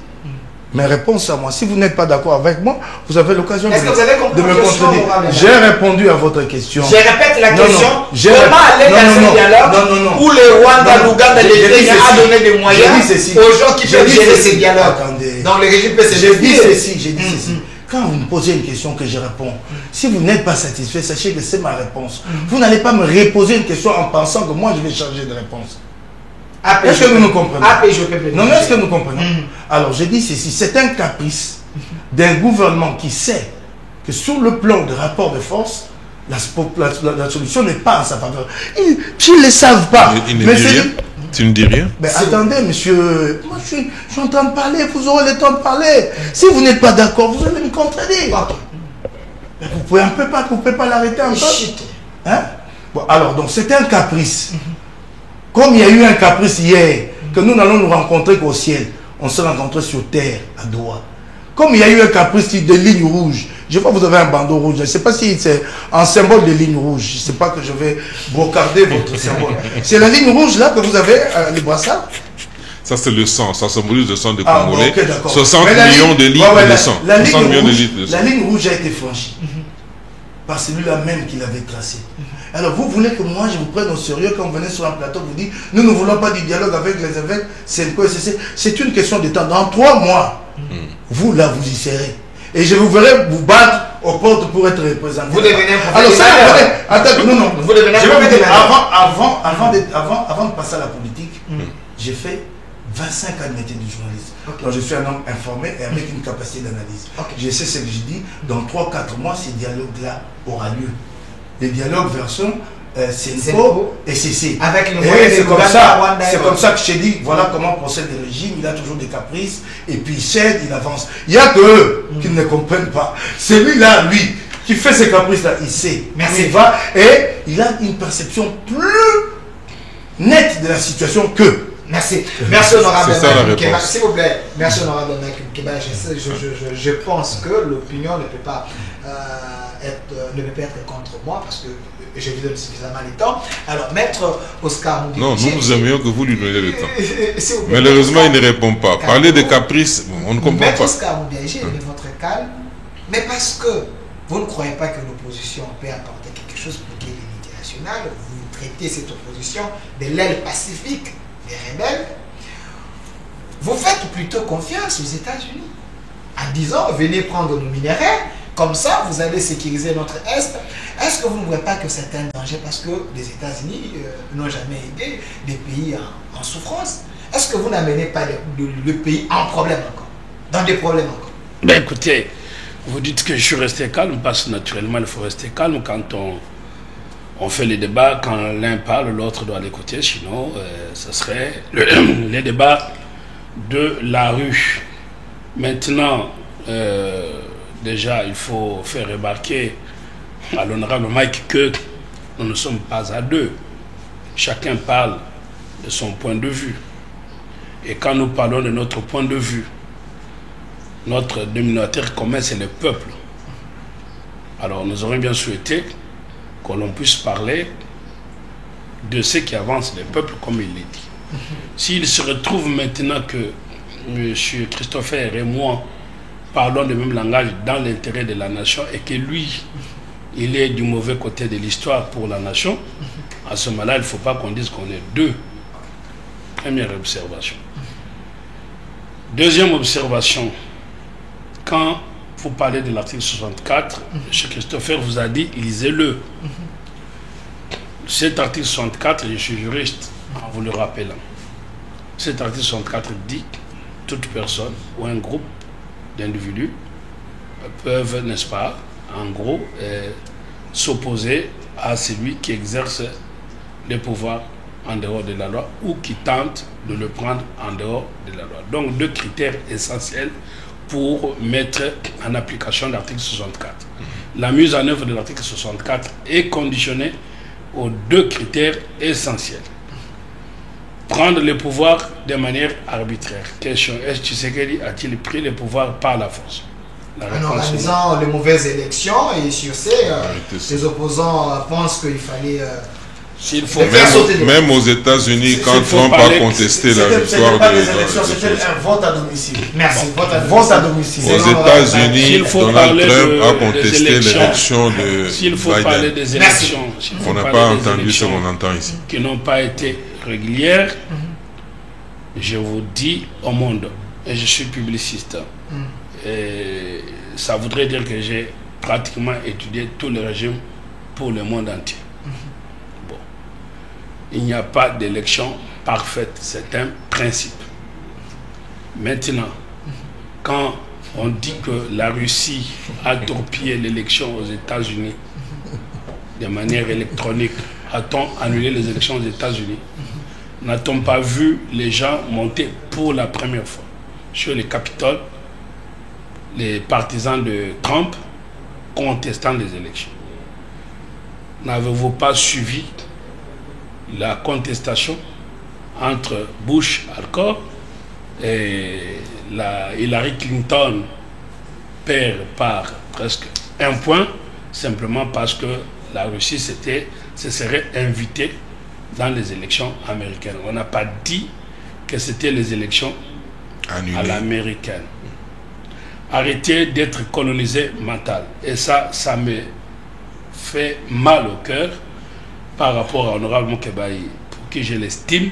mes réponses à moi. Si vous n'êtes pas d'accord avec moi, vous avez l'occasion de me contredire. J'ai répondu à votre question. Je répète la question. Comment aller dans ce dialogue où le Rwanda, l'Ouganda, les Kenya a donné des moyens aux gens qui peuvent gérer ces dialogues? Dans les régimes PCD. J'ai dit ceci. Quand vous me posez une question que je réponds, si vous n'êtes pas satisfait, sachez que c'est ma réponse. Vous n'allez pas me reposer une question en pensant que moi je vais changer de réponse. Est-ce que nous nous comprenons? Non, mais est-ce que nous comprenons? Alors, j'ai dit ceci, c'est un caprice d'un gouvernement qui sait que sur le plan de rapport de force, la solution n'est pas en sa faveur. Ils ne le savent pas. Tu ne dis rien? Mais attendez, monsieur, moi je suis en train de parler, vous aurez le temps de parler. Si vous n'êtes pas d'accord, vous allez me contredire. Mais vous pouvez pas l'arrêter un peu? Bon, alors, donc c'est un caprice. Comme il y a eu un caprice hier, que nous n'allons nous rencontrer qu'au ciel, on se rencontrait sur terre, à Doha. Comme il y a eu un caprice de ligne rouge, je vois que vous avez un bandeau rouge, je ne sais pas si c'est un symbole de ligne rouge, je ne sais pas que je vais brocarder votre symbole. C'est la ligne rouge là que vous avez, les brassards? Ça c'est le sang, ça symbolise le sang des Congolais. Okay, 60 millions de litres de sang. La ligne rouge a été franchie par celui-là même qui l'avait tracé. Alors vous voulez que moi je vous prenne au sérieux quand vous venez sur un plateau, vous dites nous ne voulons pas du dialogue avec les évêques, c'est une question de temps. Dans 3 mois, vous là vous y serez. Et je vous verrai vous battre aux portes pour être représenté. Vous devenez un alors ça, attends, non. Vous devenez avant de passer à la politique, j'ai fait 25 ans de métier de journaliste. Donc je suis un homme informé et avec une capacité d'analyse. Je sais ce que je dis, dans 3-4 mois, ce dialogue-là aura lieu. Les dialogues version Senko et CC. Avec le c'est comme ça, que je t'ai dit, voilà comment procède le régime, il a toujours des caprices, et puis il cède, il avance. Il n'y a que eux qui ne comprennent pas. Celui-là, lui, qui fait ses caprices-là, il sait. Merci. Il va, et il a une perception plus nette de la situation qu'eux. Merci. Merci honorable Keba. S'il vous plaît, merci honorable Keba. Je pense que l'opinion ne peut pas être contre moi parce que je lui donne suffisamment de temps. Alors, maître Oscar Moudi. Non, nous aimerions que vous lui donniez le temps. Plaît, malheureusement, il ne répond pas. Parler de caprices, on ne comprend maître pas. Oscar Moudi, j'ai aimé votre calme, mais parce que vous ne croyez pas que l'opposition peut apporter quelque chose pour qu'il y ait l'unité nationale, vous traitez cette opposition de l'aile pacifique des rebelles, vous faites plutôt confiance aux États-Unis en disant venez prendre nos minéraux, comme ça vous allez sécuriser notre Est. Est-ce que vous ne voyez pas que c'est un danger parce que les États-Unis n'ont jamais aidé des pays en souffrance? Est-ce que vous n'amenez pas le pays en problème encore, dans des problèmes encore? Ben écoutez, vous dites que je suis resté calme parce que naturellement il faut rester calme quand on fait les débats, quand l'un parle, l'autre doit l'écouter, sinon ce serait les débats de la rue. Maintenant, déjà, il faut faire remarquer à l'honorable Mike que nous ne sommes pas à deux. Chacun parle de son point de vue. Et quand nous parlons de notre point de vue, notre dénominateur commun, c'est le peuple. Alors, nous aurions bien souhaité que l'on puisse parler de ce qui avance le peuple, comme il l'a dit. S'il se retrouve maintenant que M. Christopher et moi parlons le même langage dans l'intérêt de la nation et que lui, il est du mauvais côté de l'histoire pour la nation, à ce moment-là, il ne faut pas qu'on dise qu'on est deux. Première observation. Deuxième observation, quand vous parlez de l'article 64, M. Christopher vous a dit, lisez-le. Cet article 64, je suis juriste, en vous le rappelant. Cet article 64 dit toute personne ou un groupe d'individus peuvent, n'est-ce pas, en gros, s'opposer à celui qui exerce le pouvoir en dehors de la loi ou qui tente de le prendre en dehors de la loi. Donc, deux critères essentiels pour mettre en application l'article 64. La mise en œuvre de l'article 64 est conditionnée aux deux critères essentiels. Prendre le pouvoir de manière arbitraire. Question, est-ce que Tshisekedi a-t-il pris le pouvoir par la force? En organisant les mauvaises élections et sur les opposants pensent qu'il fallait... Même aux États-Unis, quand Trump a contesté la victoire c'était un vote à domicile. Merci. Vote à domicile. Aux États-Unis, Donald Trump a contesté l'élection de S'il faut parler des élections, on n'a pas entendu ce qu'on entend ici. Qui n'ont pas été régulières, je vous dis au monde, et je suis publiciste, et ça voudrait dire que j'ai pratiquement étudié tout le régime pour le monde entier. Bon. Il n'y a pas d'élection parfaite, c'est un principe. Maintenant, quand on dit que la Russie a torpillé l'élection aux États-Unis de manière électronique, a-t-on annulé les élections aux États-Unis? N'a-t-on pas vu les gens monter pour la première fois sur le Capitole, les partisans de Trump contestant les élections? N'avez-vous pas suivi la contestation entre Bush Al-Gore et Hillary Clinton perd par presque un point, simplement parce que la Russie se serait invitée dans les élections américaines. On n'a pas dit que c'était les élections à l'américaine. Arrêtez d'être colonisé mental. Et ça me fait mal au cœur par rapport à Honorable Mokebaï, pour qui je l'estime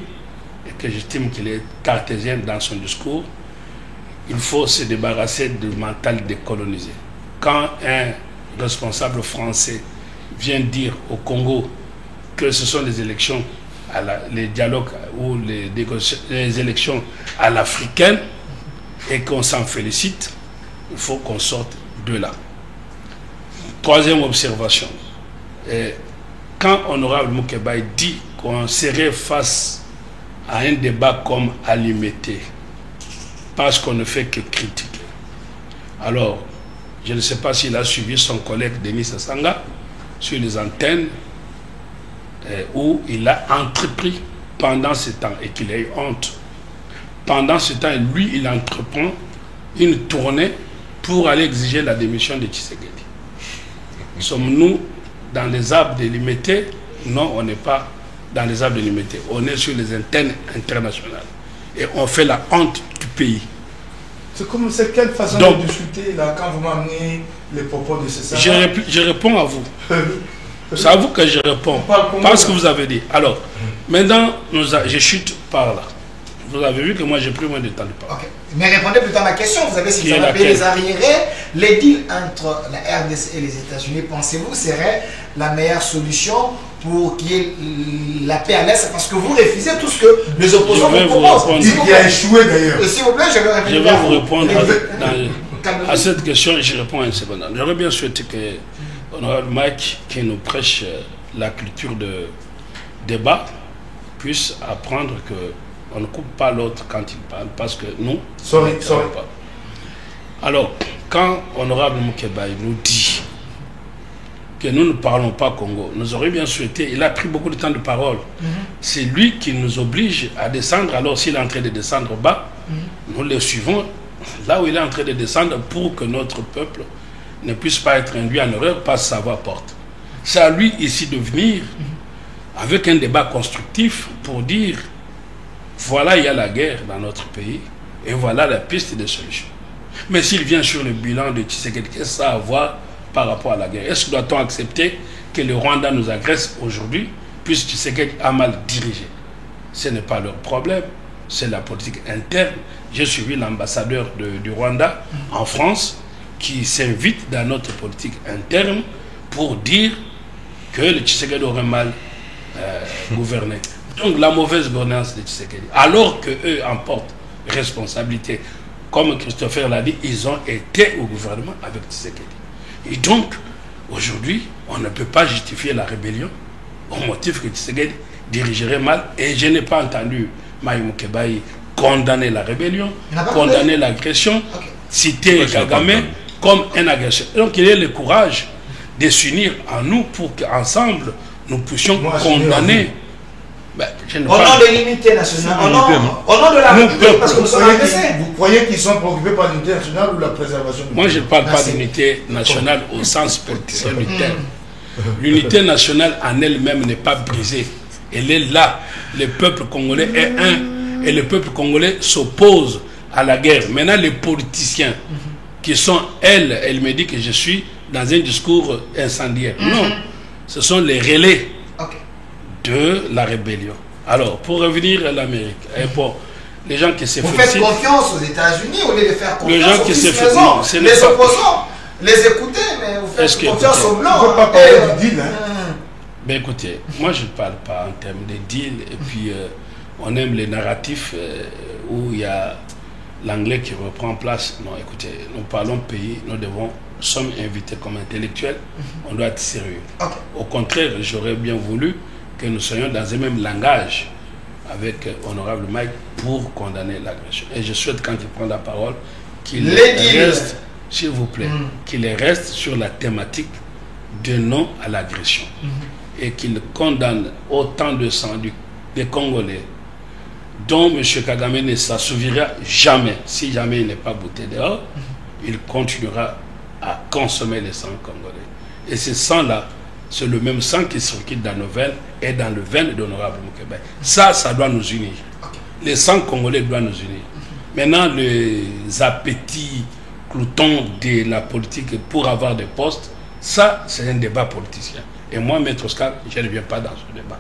et que j'estime qu'il est cartésien dans son discours. Il faut se débarrasser du mental décolonisé. Quand un responsable français vient dire au Congo que ce sont les élections, les dialogues ou les élections à l'africaine et qu'on s'en félicite, il faut qu'on sorte de là. Troisième observation. quand Honorable Moukebaye dit qu'on serait face à un débat comme Alimété, parce qu'on ne fait que critiquer. Alors, je ne sais pas s'il a suivi son collègue Denis Sassanga sur les antennes où il a entrepris pendant ce temps et qu'il a eu honte. Pendant ce temps, lui, il entreprend une tournée pour aller exiger la démission de Tshisekedi. Sommes-nous dans les arbres de Limété? Non, on n'est pas dans les arbres de Limété. On est sur les antennes internationales. Et on fait la honte du pays. C'est quelle façon de discuter là quand vous m'amenez les propos de ce ça? Je réponds à vous. C'est à vous que je réponds. Parce que vous avez dit. Alors, maintenant, je chute par là. Vous avez vu que moi j'ai pris moins de temps de parler. Okay. Mais répondez plutôt à ma question. Vous avez si vous avez les arriérés, les deals entre la RDC et les États-Unis, pensez-vous serait la meilleure solution pour qu'il y ait la paix à l'Est? Parce que vous refusez tout ce que les opposants vous proposent. Il a échoué d'ailleurs. S'il vous plaît, je vais vous répondre à cette question et je réponds à une seconde. J'aurais bien souhaité que Honorable Mike, qui nous prêche la culture de débat, puisse apprendre que on ne coupe pas l'autre quand il parle, parce que nous, sorry. Pas. Alors, quand Honorable Moukebaye nous dit que nous ne parlons pas Congo, nous aurions bien souhaité, il a pris beaucoup de temps de parole. C'est lui qui nous oblige à descendre, alors s'il est en train de descendre bas, nous le suivons là où il est en train de descendre pour que notre peuple ne puisse pas être induit en erreur par sa voix porte. C'est à lui ici de venir avec un débat constructif pour dire voilà, il y a la guerre dans notre pays et voilà la piste de solution. Mais s'il vient sur le bilan de Tshisekedi, qu'est-ce que ça a à voir par rapport à la guerre? Est-ce que doit-on accepter que le Rwanda nous agresse aujourd'hui puisque Tshisekedi a mal dirigé? Ce n'est pas leur problème, c'est la politique interne. J'ai suivi l'ambassadeur du Rwanda en France qui s'invite dans notre politique interne pour dire que le Tshisekedi aurait mal gouverné. Donc la mauvaise gouvernance de Tshisekedi, alors qu'eux en portent responsabilité, comme Christopher l'a dit, ils ont été au gouvernement avec Tshisekedi. Et donc, aujourd'hui, on ne peut pas justifier la rébellion au motif que Tshisekedi dirigerait mal. Et je n'ai pas entendu Maï Moukebaye condamner la rébellion, condamner l'agression, citer Kagame comme un agresseur. Donc il y a le courage de s'unir à nous pour qu'ensemble, nous puissions condamner. Au nom de l'unité nationale, au nom de la République, parce que nous sommes agressés. Vous croyez qu'ils sont préoccupés par l'unité nationale ou la préservation du Moi, je ne parle pas d'unité nationale au sens politicien du terme. L'unité nationale en elle-même n'est pas brisée. Elle est là. Le peuple congolais est un. Et le peuple congolais s'oppose à la guerre. Maintenant, les politiciens qui sont, elle me dit que je suis dans un discours incendiaire. Non, ce sont les relais de la rébellion. Alors, pour revenir à l'Amérique, bon, les gens qui se Vous faites confiance aux États-Unis au lieu de faire confiance les gens qui se félicitent, les opposants, les écouter, mais vous faites confiance aux Blancs. On ne peut pas parler du deal. Ben écoutez, moi je ne parle pas en termes de deal, et puis on aime les narratifs où il y a l'anglais qui reprend place. Non, écoutez, nous parlons pays, nous sommes invités comme intellectuels, on doit être sérieux. Au contraire, j'aurais bien voulu que nous soyons dans un même langage avec Honorable Mike pour condamner l'agression. Et je souhaite, quand il prend la parole, qu'il reste, s'il vous plaît, qu'il reste sur la thématique de non à l'agression. Et qu'il condamne autant de sang des Congolais dont M. Kagame ne s'assouvira jamais. Si jamais il n'est pas bouté dehors, il continuera à consommer le sang congolais. Et ce sang-là, c'est le même sang qui circule dans nos veines et dans le veine d'Honorable Moukebaye. Ça doit nous unir. Le sang congolais doit nous unir. Maintenant, les appétits cloutons de la politique pour avoir des postes, ça, c'est un débat politicien. Et moi, Maître Oscar, je ne viens pas dans ce débat.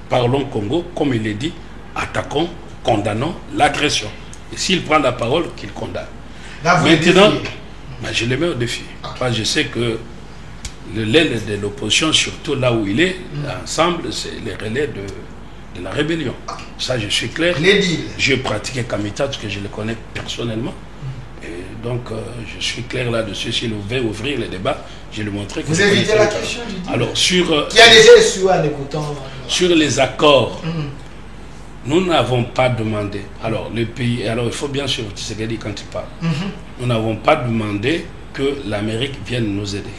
Parlons Congo, comme il est dit, attaquons, condamnons l'agression. Et s'il prend la parole, qu'il condamne. Maintenant, je le mets au défi. Parce que je sais que l'aile de l'opposition, surtout là où il est, ensemble, c'est les relais de la rébellion. Ça, je suis clair. J'ai pratiqué Kamita, parce que je le connais personnellement. Et Donc, je suis clair là-dessus. S'il veut ouvrir les débats, je lui montrerai. Vous évitez la question, je dis. Alors, qui a déjà su en écoutant. Sur les accords, nous n'avons pas demandé. Alors, le pays. Alors, il faut bien suivre Tshisekedi quand il parle. Nous n'avons pas demandé que l'Amérique vienne nous aider.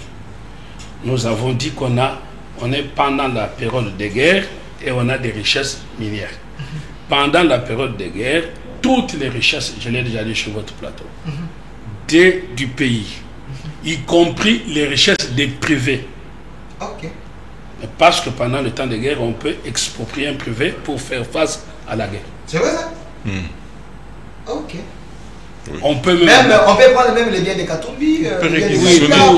Nous avons dit qu'on est pendant la période de guerre et on a des richesses minières. Pendant la période de guerre, toutes les richesses, je l'ai déjà dit sur votre plateau, du pays, y compris les richesses des privés. Ok. Parce que pendant le temps de guerre, on peut exproprier un privé pour faire face à la guerre. C'est vrai ça? Ok. On peut on peut prendre même les biens de Katumbi.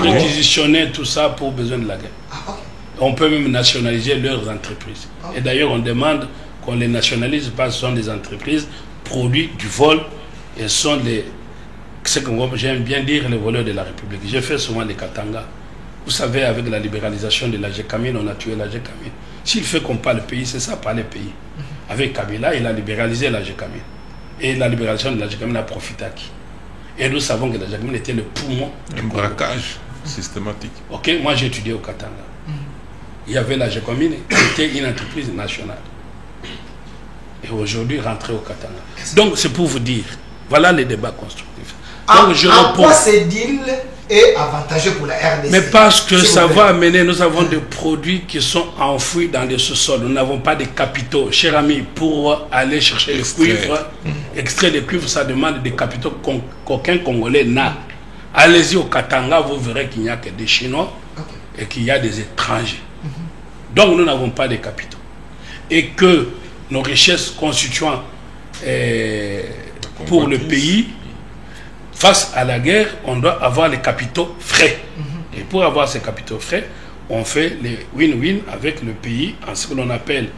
réquisitionner tout ça pour besoin de la guerre. Okay. On peut même nationaliser leurs entreprises. Okay. Et d'ailleurs, on demande qu'on les nationalise parce que ce sont des entreprises produits du vol et sont ce que j'aime bien dire, les voleurs de la République. J'ai fait souvent les Katanga. Vous savez, avec la libéralisation de la GECAMINE, on a tué la GECAMINE. S'il fait qu'on parle le pays, c'est ça, parler pays. Avec Kabila, il a libéralisé la GECAMINE. Et la libération de la GECAMINE a profité à qui? Et nous savons que la GECAMINE était le poumon. Un braquage systématique. Ok, moi j'ai étudié au Katanga. Il y avait la GECAMINE qui était une entreprise nationale. Et aujourd'hui, rentrée au Katanga. Donc, c'est pour vous dire, voilà les débats constructifs. Donc, je en quoi ces deals est avantageux pour la RDC? Mais parce que ça va amener, nous avons des produits qui sont enfouis dans des sous-sols. Nous n'avons pas de capitaux. Cher ami, pour aller chercher le cuivre, extraire le cuivre, ça demande des capitaux qu'aucun Congolais n'a. Allez-y au Katanga, vous verrez qu'il n'y a que des Chinois et qu'il y a des étrangers. Donc nous n'avons pas de capitaux. Et que nos richesses constituant pour le pays, face à la guerre, on doit avoir les capitaux frais. Et pour avoir ces capitaux frais, on fait les win-win avec le pays en ce que l'on appelle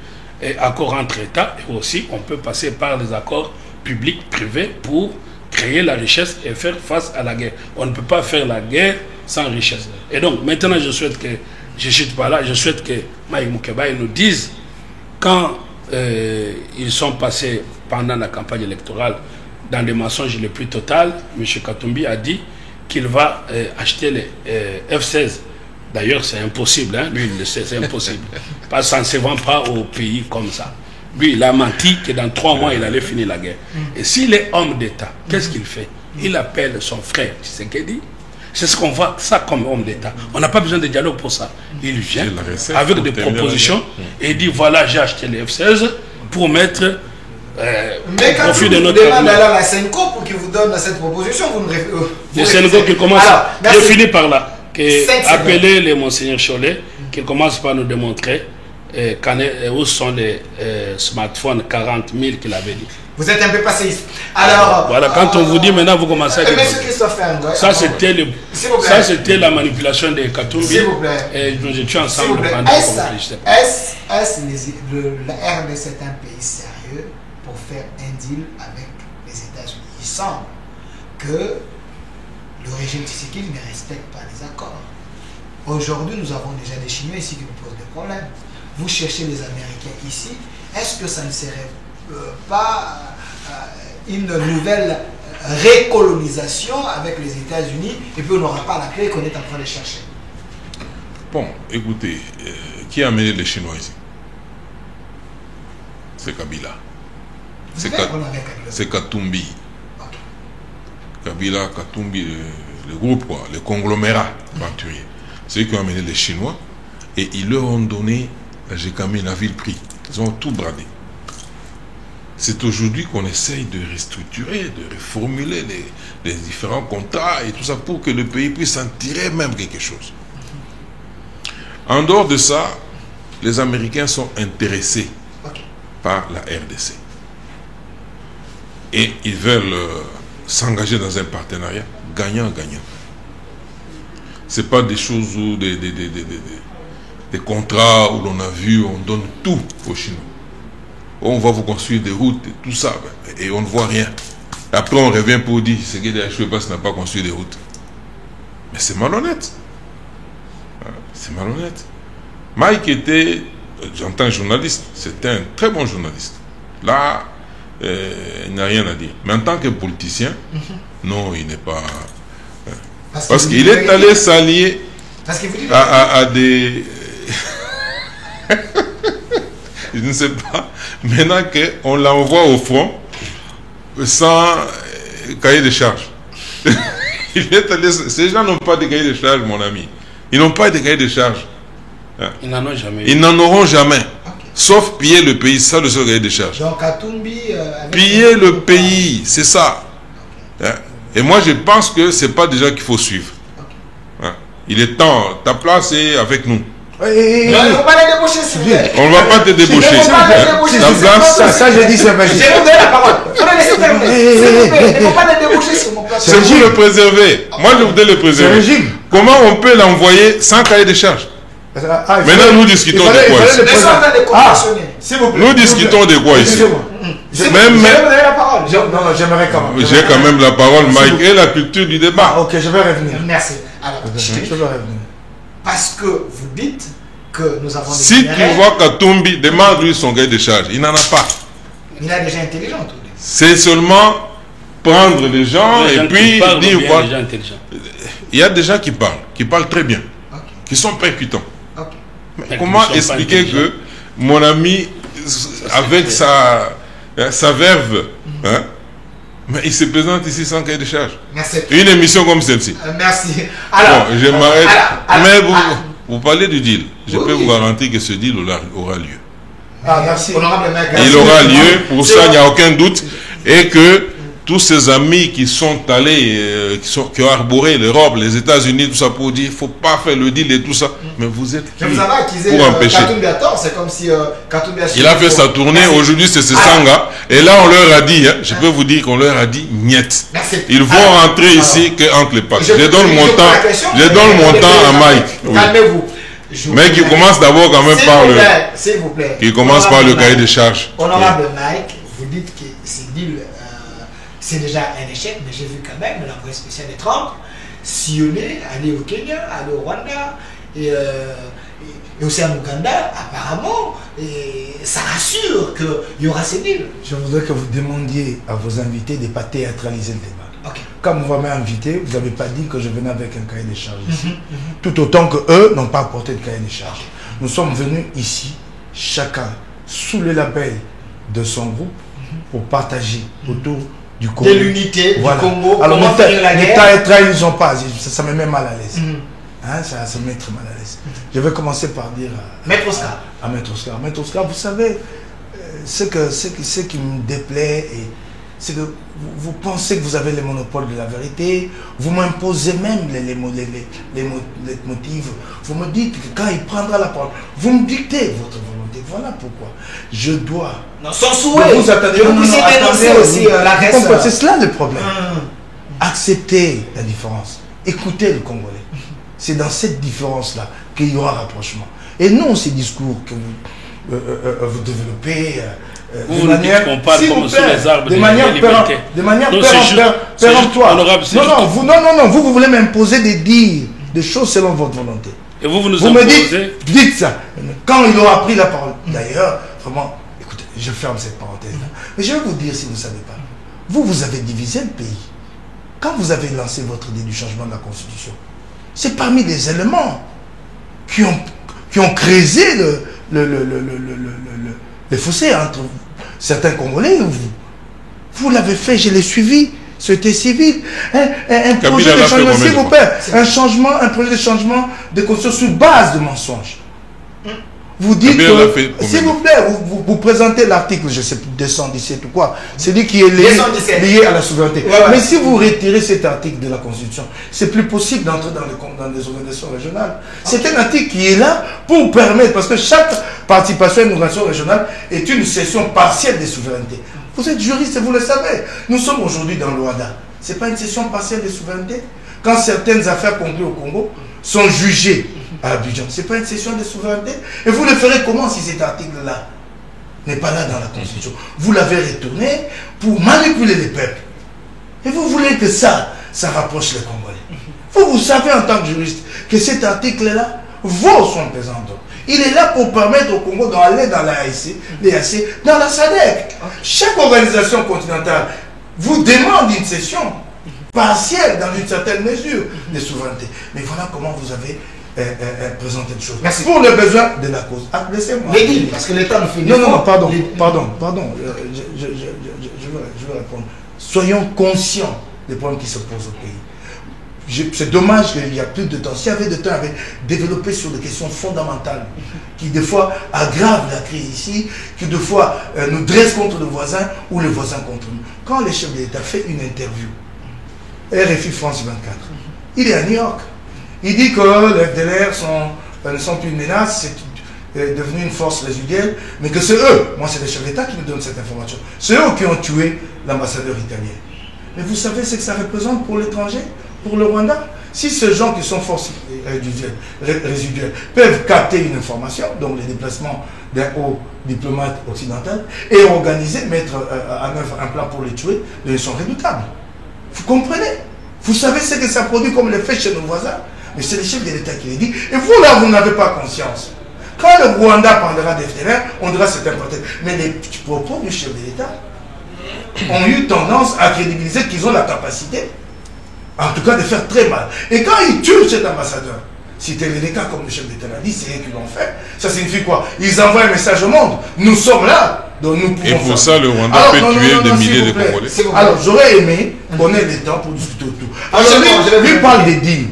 accords entre États. Et aussi, on peut passer par les accords publics-privés pour créer la richesse et faire face à la guerre. On ne peut pas faire la guerre sans richesse. Et donc, maintenant, je souhaite que, je ne chute pas là, je souhaite que Maï Moukeba nous dise quand ils sont passés pendant la campagne électorale dans des mensonges les plus totaux, M. Katumbi a dit qu'il va acheter les F-16. D'ailleurs, c'est impossible, hein? Lui, il le sait, c'est impossible. Parce que ça ne se vend pas au pays comme ça. Lui, il a menti que dans 3 mois, il allait finir la guerre. Et s'il est homme d'État, qu'est-ce qu'il fait? Il appelle son frère, Tshisekedi. C'est ce qu'on voit, ça comme homme d'État. On n'a pas besoin de dialogue pour ça. Il vient avec des propositions et il dit, voilà, j'ai acheté les F-16 pour mettre... mais quand vous demandez alors à Senko pour qu'il vous donne cette proposition, vous ne le Senko qui commence, je finis par là, appeler les Monseigneur Cholet, qui commence par nous démontrer où sont les smartphones 40 000 qu'il avait dit. Vous êtes un peu passéiste. Alors, voilà, quand on vous dit maintenant, vous commencez à dire. Monsieur Christopher Ngoy, ça, c'était la manipulation de Katumbi. S'il vous plaît. Et nous étions ensemble pendant est-ce la RDC est un pays sérieux pour faire un deal avec les États-Unis? Il semble que le régime Tshisekedi ne respecte pas les accords. Aujourd'hui, nous avons déjà des Chinois ici qui nous posent des problèmes. Vous cherchez les Américains ici. Est-ce que ça ne serait pas une nouvelle récolonisation avec les États-Unis et puis on n'aura pas la clé qu'on est en train de chercher? Bon, écoutez, qui a amené les Chinois ici? C'est Kabila. C'est Katumbi. Okay. Kabila, Katumbi, le groupe, quoi, le conglomérat aventurier. C'est eux qui ont amené les Chinois et ils leur ont donné la GECAMINE à vil prix. Ils ont tout bradé. C'est aujourd'hui qu'on essaye de restructurer, de reformuler les différents contrats et tout ça pour que le pays puisse en tirer même quelque chose. En dehors de ça, les Américains sont intéressés par la RDC. Et ils veulent s'engager dans un partenariat gagnant-gagnant. Ce n'est pas des choses où des contrats où l'on a vu, on donne tout aux Chinois. On va vous construire des routes et tout ça, et on ne voit rien. Après, on revient pour dire ce que DHPBAS n'a pas construit des routes. Mais c'est malhonnête. C'est malhonnête. Mike était, j'entends journaliste, c'était un très bon journaliste. Là, il n'a rien à dire. Mais en tant que politicien, Non, il n'est pas... Parce qu'il est allé s'allier à des... Je ne sais pas. Maintenant qu'on l'envoie au front sans cahier de charge. Ces gens n'ont pas de cahier de charge, mon ami. Ils n'ont pas de cahier de charge. Ils n'en ont jamais. Ils n'en auront jamais. Sauf piller le pays, ça le seul cahier de charge. Donc Katumbi... piller le pays, c'est ça. Et moi je pense que c'est pas déjà qu'il faut suivre. Il est temps, ta place est avec nous. On ne va pas les débaucher, s'il vous plaît. On ne va pas te débaucher. Ta place... Ça, je dis, c'est magique. Je vais vous donner la parole. Vous me laissez terminer. S'il vous plaît, il ne faut pas les débaucher sur mon place. C'est vous le préserver. Moi je voudrais le préserver. Comment on peut l'envoyer sans cahier de charge? Maintenant nous discutons de quoi ici? Nous discutons de quoi ici? Même... la parole. Non, j'aimerais quand même. J'ai quand même la parole, Mike, et la culture du débat. Ok, je vais revenir. Merci. Alors, je vais revenir. Parce que vous dites que nous avons des Si tu vois Katumbi, demande-lui son cahier de charge. Il n'en a pas. Il est déjà intelligent. C'est seulement prendre les gens et puis dire quoi. Il y a des gens qui parlent très bien, qui sont percutants. Mais comment expliquer que mon ami, avec sa verve, mais il se présente ici sans cahier de charge? Merci. Une émission comme celle-ci. Merci. Alors, bon, je m'arrête. Mais vous parlez du deal. Je peux vous garantir que ce deal aura lieu. Merci. Il aura lieu, pour ça il n'y a aucun doute. Et que tous ces amis qui sont allés, qui ont arboré l'Europe, les États-Unis, tout ça pour dire, il ne faut pas faire le deal et tout ça. Mais vous êtes qui pour empêcher? C'est comme si il a fait sa tournée, aujourd'hui c'est Sanga. Et là on leur a dit, je peux vous dire qu'on leur a dit, niet. Ils vont rentrer ici qu'entre les pattes. Je donne mon temps à Mike. Calmez-vous. Mais qui commence d'abord quand même par le... S'il vous plaît. Qui commence par le cahier de charge. Honorable Mike, vous dites que ces deals... c'est déjà un échec, mais j'ai vu quand même l'envoyé spécial de Trump sillonner, aller au Kenya, aller au Rwanda et aussi en Ouganda, apparemment, et ça rassure qu'il y aura ces deals. Je voudrais que vous demandiez à vos invités de ne pas théâtraliser le débat. Comme vous m'avez invité, vous n'avez pas dit que je venais avec un cahier de charge ici. Tout autant que eux n'ont pas apporté de cahier de charge. Nous sommes venus ici, chacun sous le label de son groupe, pour partager autour du Congo. De l'unité du Congo. Alors, ne trahissons pas, ça me met mal à l'aise. Ça me met très mal à l'aise. Je vais commencer par dire à Maître Oscar. Maître Oscar, vous savez, ce qui me déplaît, c'est que vous pensez que vous avez le monopole de la vérité, vous m'imposez même les motifs. Vous me dites que quand il prendra la parole, vous me dictez votre volonté. Voilà pourquoi je dois... Non, sans souhait. Vous attendez, aussi la reste. C'est cela le problème. Acceptez la différence. Écoutez le Congolais. C'est dans cette différence-là qu'il y aura rapprochement. Et non ces discours que vous développez... Vous nous dites qu'on parle comme sur les arbres de manière péremptoire. Non, vous voulez m'imposer des choses selon votre volonté. Et vous nous me dites ça. Quand il aura pris la parole. D'ailleurs, vraiment, écoutez, je ferme cette parenthèse-là. Mais je vais vous dire, si vous ne savez pas, vous avez divisé le pays. Quand vous avez lancé votre idée du changement de la Constitution, c'est parmi les éléments qui ont creusé le fossé entre certains Congolais. Vous l'avez fait, je l'ai suivi. C'était civil. Un projet de changement, s'il vous plaît. Un projet de changement de constitution sur base de mensonges. Vous dites que, s'il vous plaît, vous présentez l'article, je sais plus, 217 ou quoi, c'est lui qui est lié à la souveraineté. Mais si vous retirez cet article de la Constitution, c'est plus possible d'entrer dans des organisations régionales. C'est un article qui est là pour permettre, parce que chaque participation à une organisation régionale est une cession partielle des souverainetés. Vous êtes juriste et vous le savez. Nous sommes aujourd'hui dans l'Ouada. Ce n'est pas une cession partielle des souverainetés. Quand certaines affaires conclues au Congo sont jugées à Abidjan, ce n'est pas une cession de souveraineté. Et vous le ferez comment si cet article-là n'est pas là dans la Constitution? Vous l'avez retourné pour manipuler les peuples. Et vous voulez que ça rapproche les Congolais. Vous savez en tant que juriste que cet article-là vaut son pesant d'or. Il est là pour permettre au Congo d'aller dans l'AEC, dans la SADC. Chaque organisation continentale vous demande une session. partielle dans une certaine mesure de souveraineté. Mais voilà comment vous avez présenté les choses. Merci. Pour le besoin de la cause. Ah, laissez-moi. Parce que l'État nous fait Non, pardon. Je veux répondre. Soyons conscients des problèmes qui se posent au pays. C'est dommage qu'il n'y a plus de temps. S'il y avait de temps, il y avait développé sur des questions fondamentales qui, des fois, aggravent la crise ici, qui, des fois, nous dressent contre le voisin ou le voisin contre nous. Quand le chef de l'État fait une interview, RFI France 24, il est à New York. Il dit que les FDLR ne sont plus une menace, c'est devenu une force résiduelle, mais que c'est eux, moi c'est le chef d'État qui nous donne cette information, c'est eux qui ont tué l'ambassadeur italien. Mais vous savez ce que ça représente pour l'étranger, pour le Rwanda? Si ces gens qui sont forces résiduelles peuvent capter une information, donc les déplacements d'un haut diplomate occidental, et organiser, mettre en œuvre un plan pour les tuer, ils sont redoutables. Vous comprenez? Vous savez ce que ça produit comme l'effet chez nos voisins? Mais c'est le chef de l'État qui le dit. Et vous, là, vous n'avez pas conscience. Quand le Rwanda parlera d'FDLR, on dira c'est important. Mais les propos du chef de l'État ont eu tendance à crédibiliser qu'ils ont la capacité, en tout cas, de faire très mal. Et quand ils tuent cet ambassadeur, si tel est le cas, comme le chef d'État l'a dit, c'est eux qui l'ont fait. Ça signifie quoi? Ils envoient un message au monde. Nous sommes là. Donc nous pouvons. Et pour ça, le Rwanda peut tuer des milliers de Congolais. Alors, j'aurais aimé qu'on ait le temps pour discuter autour. Alors, lui parle des deals.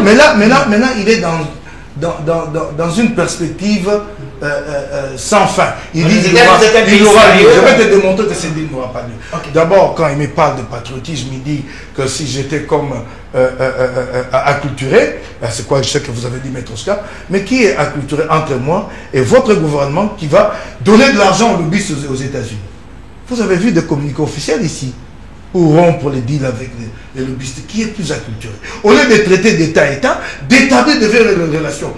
Maintenant, il est dans une perspective sans fin. Il dit qu'il aura lieu. Je vais te démontrer que ce deal n'aura pas lieu. Okay. D'abord, quand il me parle de patriotisme, il dit que si j'étais comme acculturé, c'est quoi, je sais que vous avez dit, Maître Oscar, mais qui est acculturé entre moi et votre gouvernement qui va donner de l'argent aux lobbyistes aux États-Unis? Vous avez vu des communiqués officiels ici pour rompre les deals avec les lobbyistes. Qui est plus acculturé? Au lieu de traiter d'État-État, d'établir de vraies relations.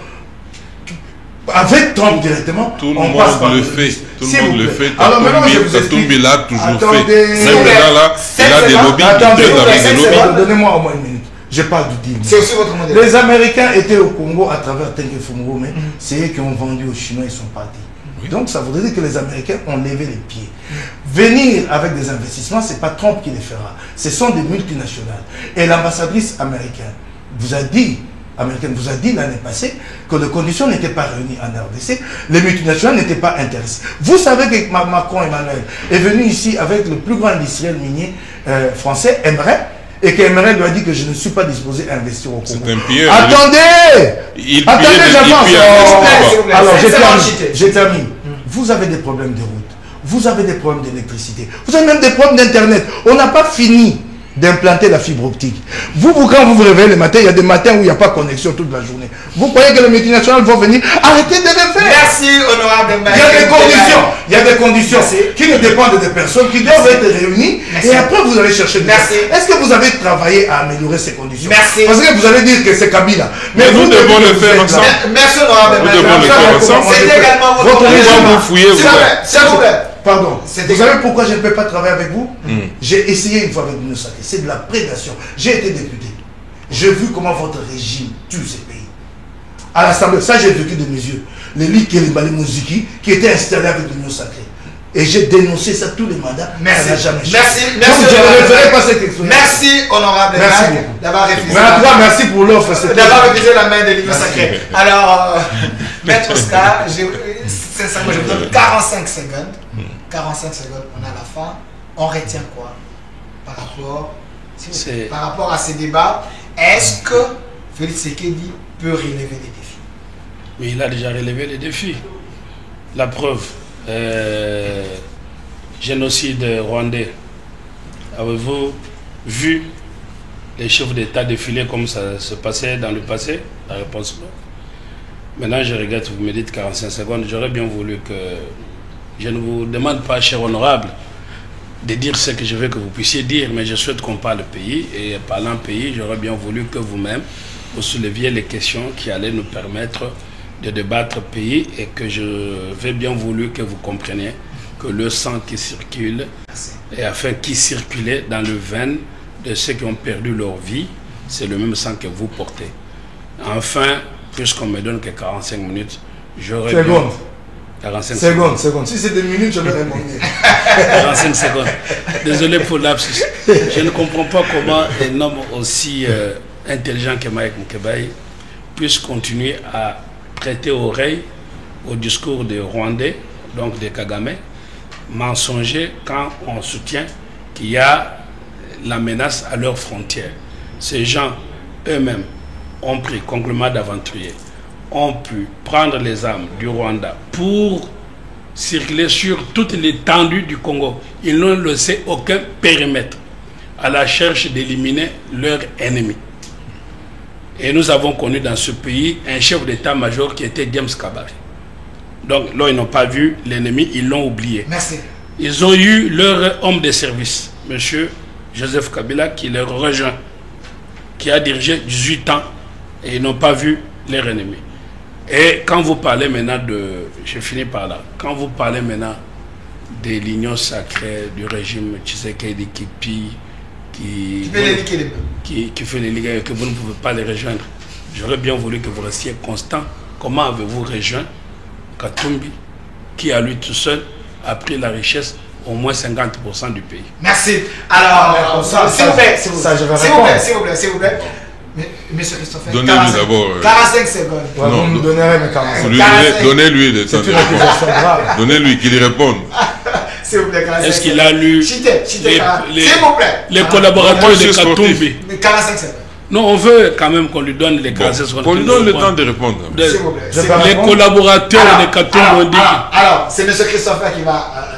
Avec Trump directement, tout le monde le fait. Tout le monde le fait. Alors maintenant, Katumbi l'a toujours fait. Même là, il a des lobbies. Donnez-moi au moins une minute. Je parle du deal. C'est aussi votre modèle. Les Américains étaient au Congo à travers Tenke Fungo, mais c'est eux qui ont vendu aux Chinois, ils sont partis. Oui. Donc ça voudrait dire que les Américains ont levé les pieds. Venir avec des investissements, ce n'est pas Trump qui les fera. Ce sont des multinationales. Et l'ambassadrice américaine vous a dit l'année passée que les conditions n'étaient pas réunies en RDC, les multinationales n'étaient pas intéressées. Vous savez que Macron Emmanuel est venu ici avec le plus grand industriel minier français, Emmerich, et qu'Emmerich lui a dit que je ne suis pas disposé à investir au Congo. C'est un pied. Attendez, j'avance. Alors, j'ai terminé. Vous avez des problèmes de route, vous avez des problèmes d'électricité, vous avez même des problèmes d'Internet. On n'a pas fini d'implanter la fibre optique. Vous, quand vous vous réveillez le matin, il y a des matins où il n'y a pas de connexion toute la journée. Vous croyez que les multinationales vont venir? Arrêtez de le faire. Merci, honorable Mbaye. Il y a des conditions qui ne dépendent des personnes, qui doivent être réunies. Merci. Et après, vous allez chercher des Merci. Est-ce que vous avez travaillé à améliorer ces conditions? Merci. Parce que vous allez dire que c'est Kabila. Mais nous devons le faire ensemble. Merci, honorable Mbaye. Nous devons le faire ensemble. C'est également votre régime. Vous fouillez, s'il vous plaît. Pardon. Vous savez pourquoi je ne peux pas travailler avec vous? J'ai essayé une fois avec Nino Saké. C'est de la prédation. J'ai été député. J'ai vu comment votre régime tue ces pays. À l'Assemblée, ça j'ai vécu de mes yeux. Les lits Kélimbali Mouziki qui était installé avec Nino Saké. Et j'ai dénoncé ça tous les mandats. Merci. Ça n'a jamais changé. Merci. Donc je ne referai pas cette expérience. Merci, honorable Mbaye, d'avoir refusé. Mais à toi, merci pour l'offre. D'avoir refusé la main de l'Union sacrée. Alors, Maître Oscar, sincèrement, je vous donne 45 secondes. 45 secondes, on a la fin. On retient quoi par rapport à ces débats? Est-ce que Félix Tshisekedi peut relever des défis? Oui, il a déjà relevé les défis. La preuve, génocide rwandais. Avez-vous vu les chefs d'État défiler comme ça se passait dans le passé? La réponse non. Maintenant, je regrette, vous me dites 45 secondes. J'aurais bien voulu que... Je ne vous demande pas, cher honorable, de dire ce que je veux que vous puissiez dire, mais je souhaite qu'on parle pays. Et parlant pays, j'aurais bien voulu que vous-même, vous souleviez les questions qui allaient nous permettre de débattre pays, et que je vais bien voulu que vous compreniez que le sang qui circule, et afin qu'il circulait dans le veine de ceux qui ont perdu leur vie, c'est le même sang que vous portez. Enfin, puisqu'on me donne que 45 minutes, j'aurais bien... 45 secondes. Si c'est 2 minutes, je vais répondre. 45 secondes. Désolé pour l'absence. Je ne comprends pas comment un homme aussi intelligent que Mike Mkebaye puisse continuer à prêter oreille au discours des Rwandais, donc des Kagame, mensonger quand on soutient qu'il y a la menace à leurs frontières. Ces gens eux-mêmes ont pris conglomérat d'aventuriers, ont pu prendre les armes du Rwanda pour circuler sur toute l'étendue du Congo. Ils n'ont laissé aucun périmètre à la recherche d'éliminer leurs ennemis. Et nous avons connu dans ce pays un chef d'état-major qui était James Kabari. Donc là, ils n'ont pas vu l'ennemi, ils l'ont oublié. Merci. Ils ont eu leur homme de service, M. Joseph Kabila, qui les rejoint, qui a dirigé 18 ans et ils n'ont pas vu leur ennemi. Et quand vous parlez maintenant de... Je finis par là. Quand vous parlez maintenant de l'union sacrée du régime Tshisekedi qui pille, qui fait les ligues et que vous ne pouvez pas les rejoindre, j'aurais bien voulu que vous restiez constant. Comment avez-vous rejoint Katumbi, qui à lui tout seul a pris la richesse au moins 50% du pays? Merci. Alors, s'il vous plaît. Monsieur Christophe, donnez-lui d'abord. 45 secondes. Ouais, non, vous me donnerez mes 45 secondes. Donnez-lui de temps. C'est une accusation grave. Donnez-lui qu'il réponde. S'il vous plaît, 45 Est-ce qu'il a lu les collaborateurs de Katumbi? 45 secondes. Non, on veut quand même qu'on lui donne les 45 secondes. Qu'on lui donne le temps de répondre. S'il vous plaît. Les collaborateurs de Katumbi ont dit. Alors, c'est monsieur Christophe qui va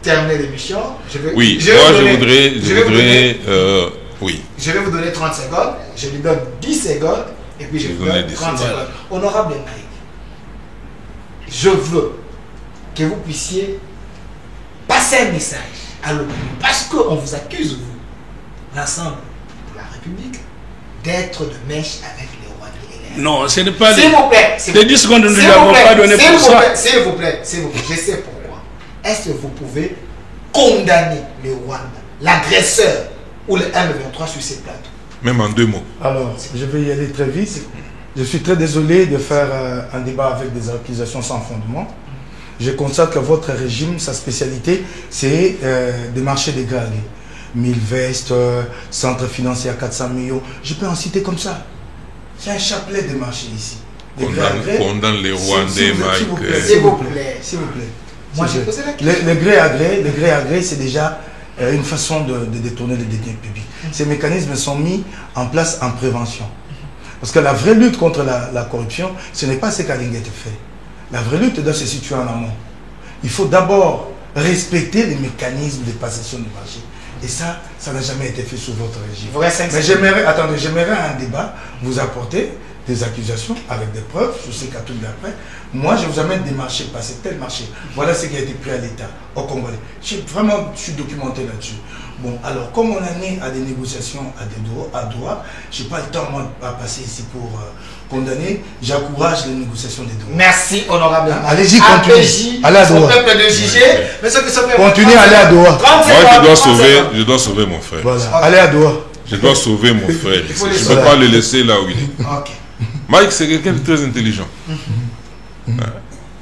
terminer l'émission. Oui, moi je voudrais oui. Je vais vous donner 30 secondes, je lui donne 10 secondes, et puis je vous donne 30 secondes. Honorable Mike, je veux que vous puissiez passer un message à l'opinion, parce qu'on vous accuse, vous, l'ensemble de la République, d'être de mèche avec les Rwandais. Non, ce n'est pas S'il vous plaît. Les 10 secondes, nous ne lui avons pas donné pour ça. S'il vous plaît, je sais pourquoi. Est-ce que vous pouvez condamner les Rwandais, l'agresseur, ou le M23 sur ces plateaux? Même en 2 mots. Alors, je vais y aller très vite. Je suis très désolé de faire un débat avec des accusations sans fondement. Je constate que votre régime, sa spécialité, c'est des marchés des gré à gré. 1000 vestes, centre financier à 400 millions. Je peux en citer comme ça. C'est un chapelet de marchés ici. Condamne les Rwandais, Mike. S'il vous plaît. Moi, j'ai posé la question. Le gré à gré, c'est déjà une façon de détourner les deniers publics. Ces mécanismes sont mis en place en prévention. Parce que la vraie lutte contre la corruption, ce n'est pas ce qu'Alinguette fait. La vraie lutte doit se situer en amont. Il faut d'abord respecter les mécanismes de passation du marché. Et ça n'a jamais été fait sous votre régime. Mais j'aimerais un débat, vous apporter des accusations avec des preuves, je sais qu'à tout d'après. Moi, je vous amène des marchés passés, tel marché. Voilà ce qui a été pris à l'État, au Congolais. Je suis documenté là-dessus. Bon, alors, comme on en est à des négociations à Doha, je n'ai pas le temps, moi, à passer ici pour condamner. J'encourage les négociations des Doha. Merci, honorable. Allez-y, continuez. Allez à Doha. Peuple de juger. Continuez, allez à Doha. Moi, je dois sauver mon frère. Voilà, allez à Doha. Je dois sauver mon frère. Je ne peux pas le laisser là où il est. Ok. Mike, c'est quelqu'un de très intelligent.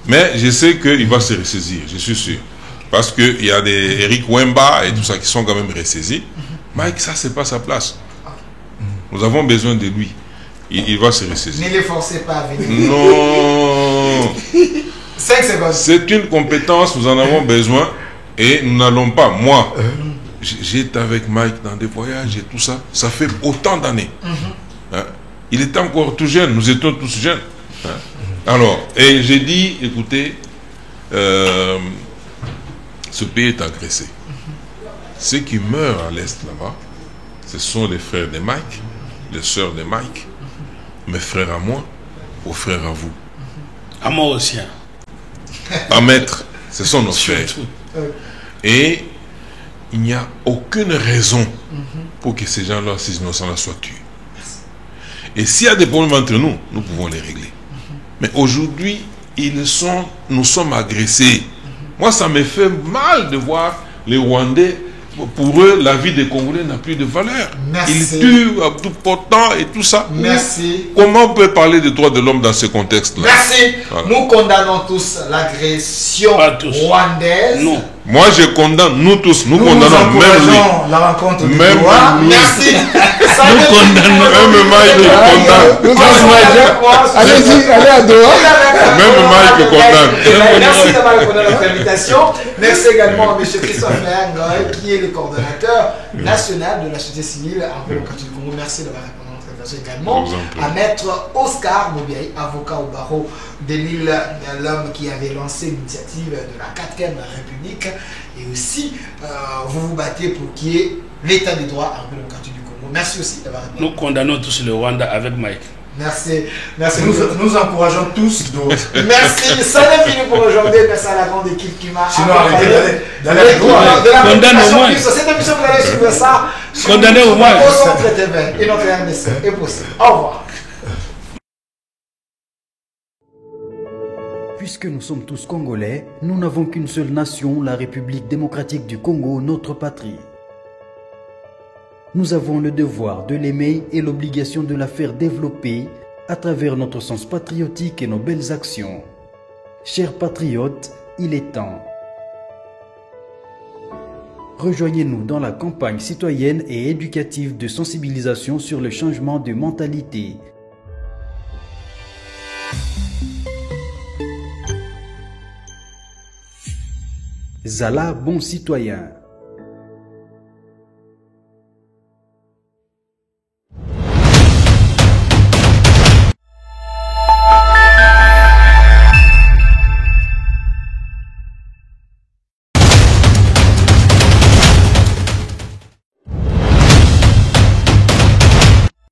Mais je sais qu'il va se ressaisir, je suis sûr. Parce qu'il y a des Eric Wemba et tout ça qui sont quand même ressaisis. Mike, ça, c'est pas sa place. Nous avons besoin de lui. Il va se ressaisir. Ne les forcez pas à venir. Non. 5 secondes. C'est une compétence, nous en avons besoin. Et nous n'allons pas. Moi, j'étais avec Mike dans des voyages et tout ça. Ça fait autant d'années. Il était encore tout jeune, nous étions tous jeunes. Alors, et j'ai dit, écoutez, ce pays est agressé. Ceux qui meurent à l'Est là-bas, ce sont les frères de Mike, les sœurs de Mike, mes frères à moi, vos frères à vous. À moi aussi. À maître, ce sont nos frères. Et il n'y a aucune raison pour que ces gens-là, ces innocents-là soient tués. Et s'il y a des problèmes entre nous, nous pouvons les régler. Mais aujourd'hui, nous sommes agressés. Moi, ça me fait mal de voir les Rwandais pour eux, la vie des Congolais n'a plus de valeur. Merci. Ils tuent à tout portant et tout ça. Merci. Comment on peut parler des droits de l'homme dans ce contexte-là? Merci. Voilà. Nous condamnons tous l'agression Pas tous. rwandaise. Non. Moi, je condamne, nous tous, nous condamnons, même lui. encourageons la rencontre de Même Doha. lui. Merci. Nous condamnons. Même Mike condamne. Allez-y, allez à Doha. Même Mike condamne. Merci d'avoir répondu à notre invitation. Merci également à M. Christophe Léangoy, qui est le coordonnateur national de la société civile en démocratie du Congo. Merci d'avoir répondu à notre invitation également. À Maître Oscar Mobiaï, avocat au barreau de l'île, l'homme qui avait lancé l'initiative de la 4e République. Et aussi, vous vous battez pour qu'il y ait l'état des droits en démocratie du Congo. Merci aussi d'avoir répondu. Nous condamnons tous le Rwanda avec Mike. Merci. Merci. Nous encourageons tous Doha. Merci. Ça n'est fini pour aujourd'hui. Merci à la grande équipe qui m'a Sinon, accompagné. arrêtez d'aller à Doha. De la Condamne au moins. Cette émission, vous allez suivre ça. Condamnez au moins. Au centre TV et notre RDC est possible. Au revoir. Puisque nous sommes tous Congolais, nous n'avons qu'une seule nation, la République démocratique du Congo, notre patrie. Nous avons le devoir de l'aimer et l'obligation de la faire développer à travers notre sens patriotique et nos belles actions. Chers patriotes, il est temps. Rejoignez-nous dans la campagne citoyenne et éducative de sensibilisation sur le changement de mentalité. Zala, bon citoyen.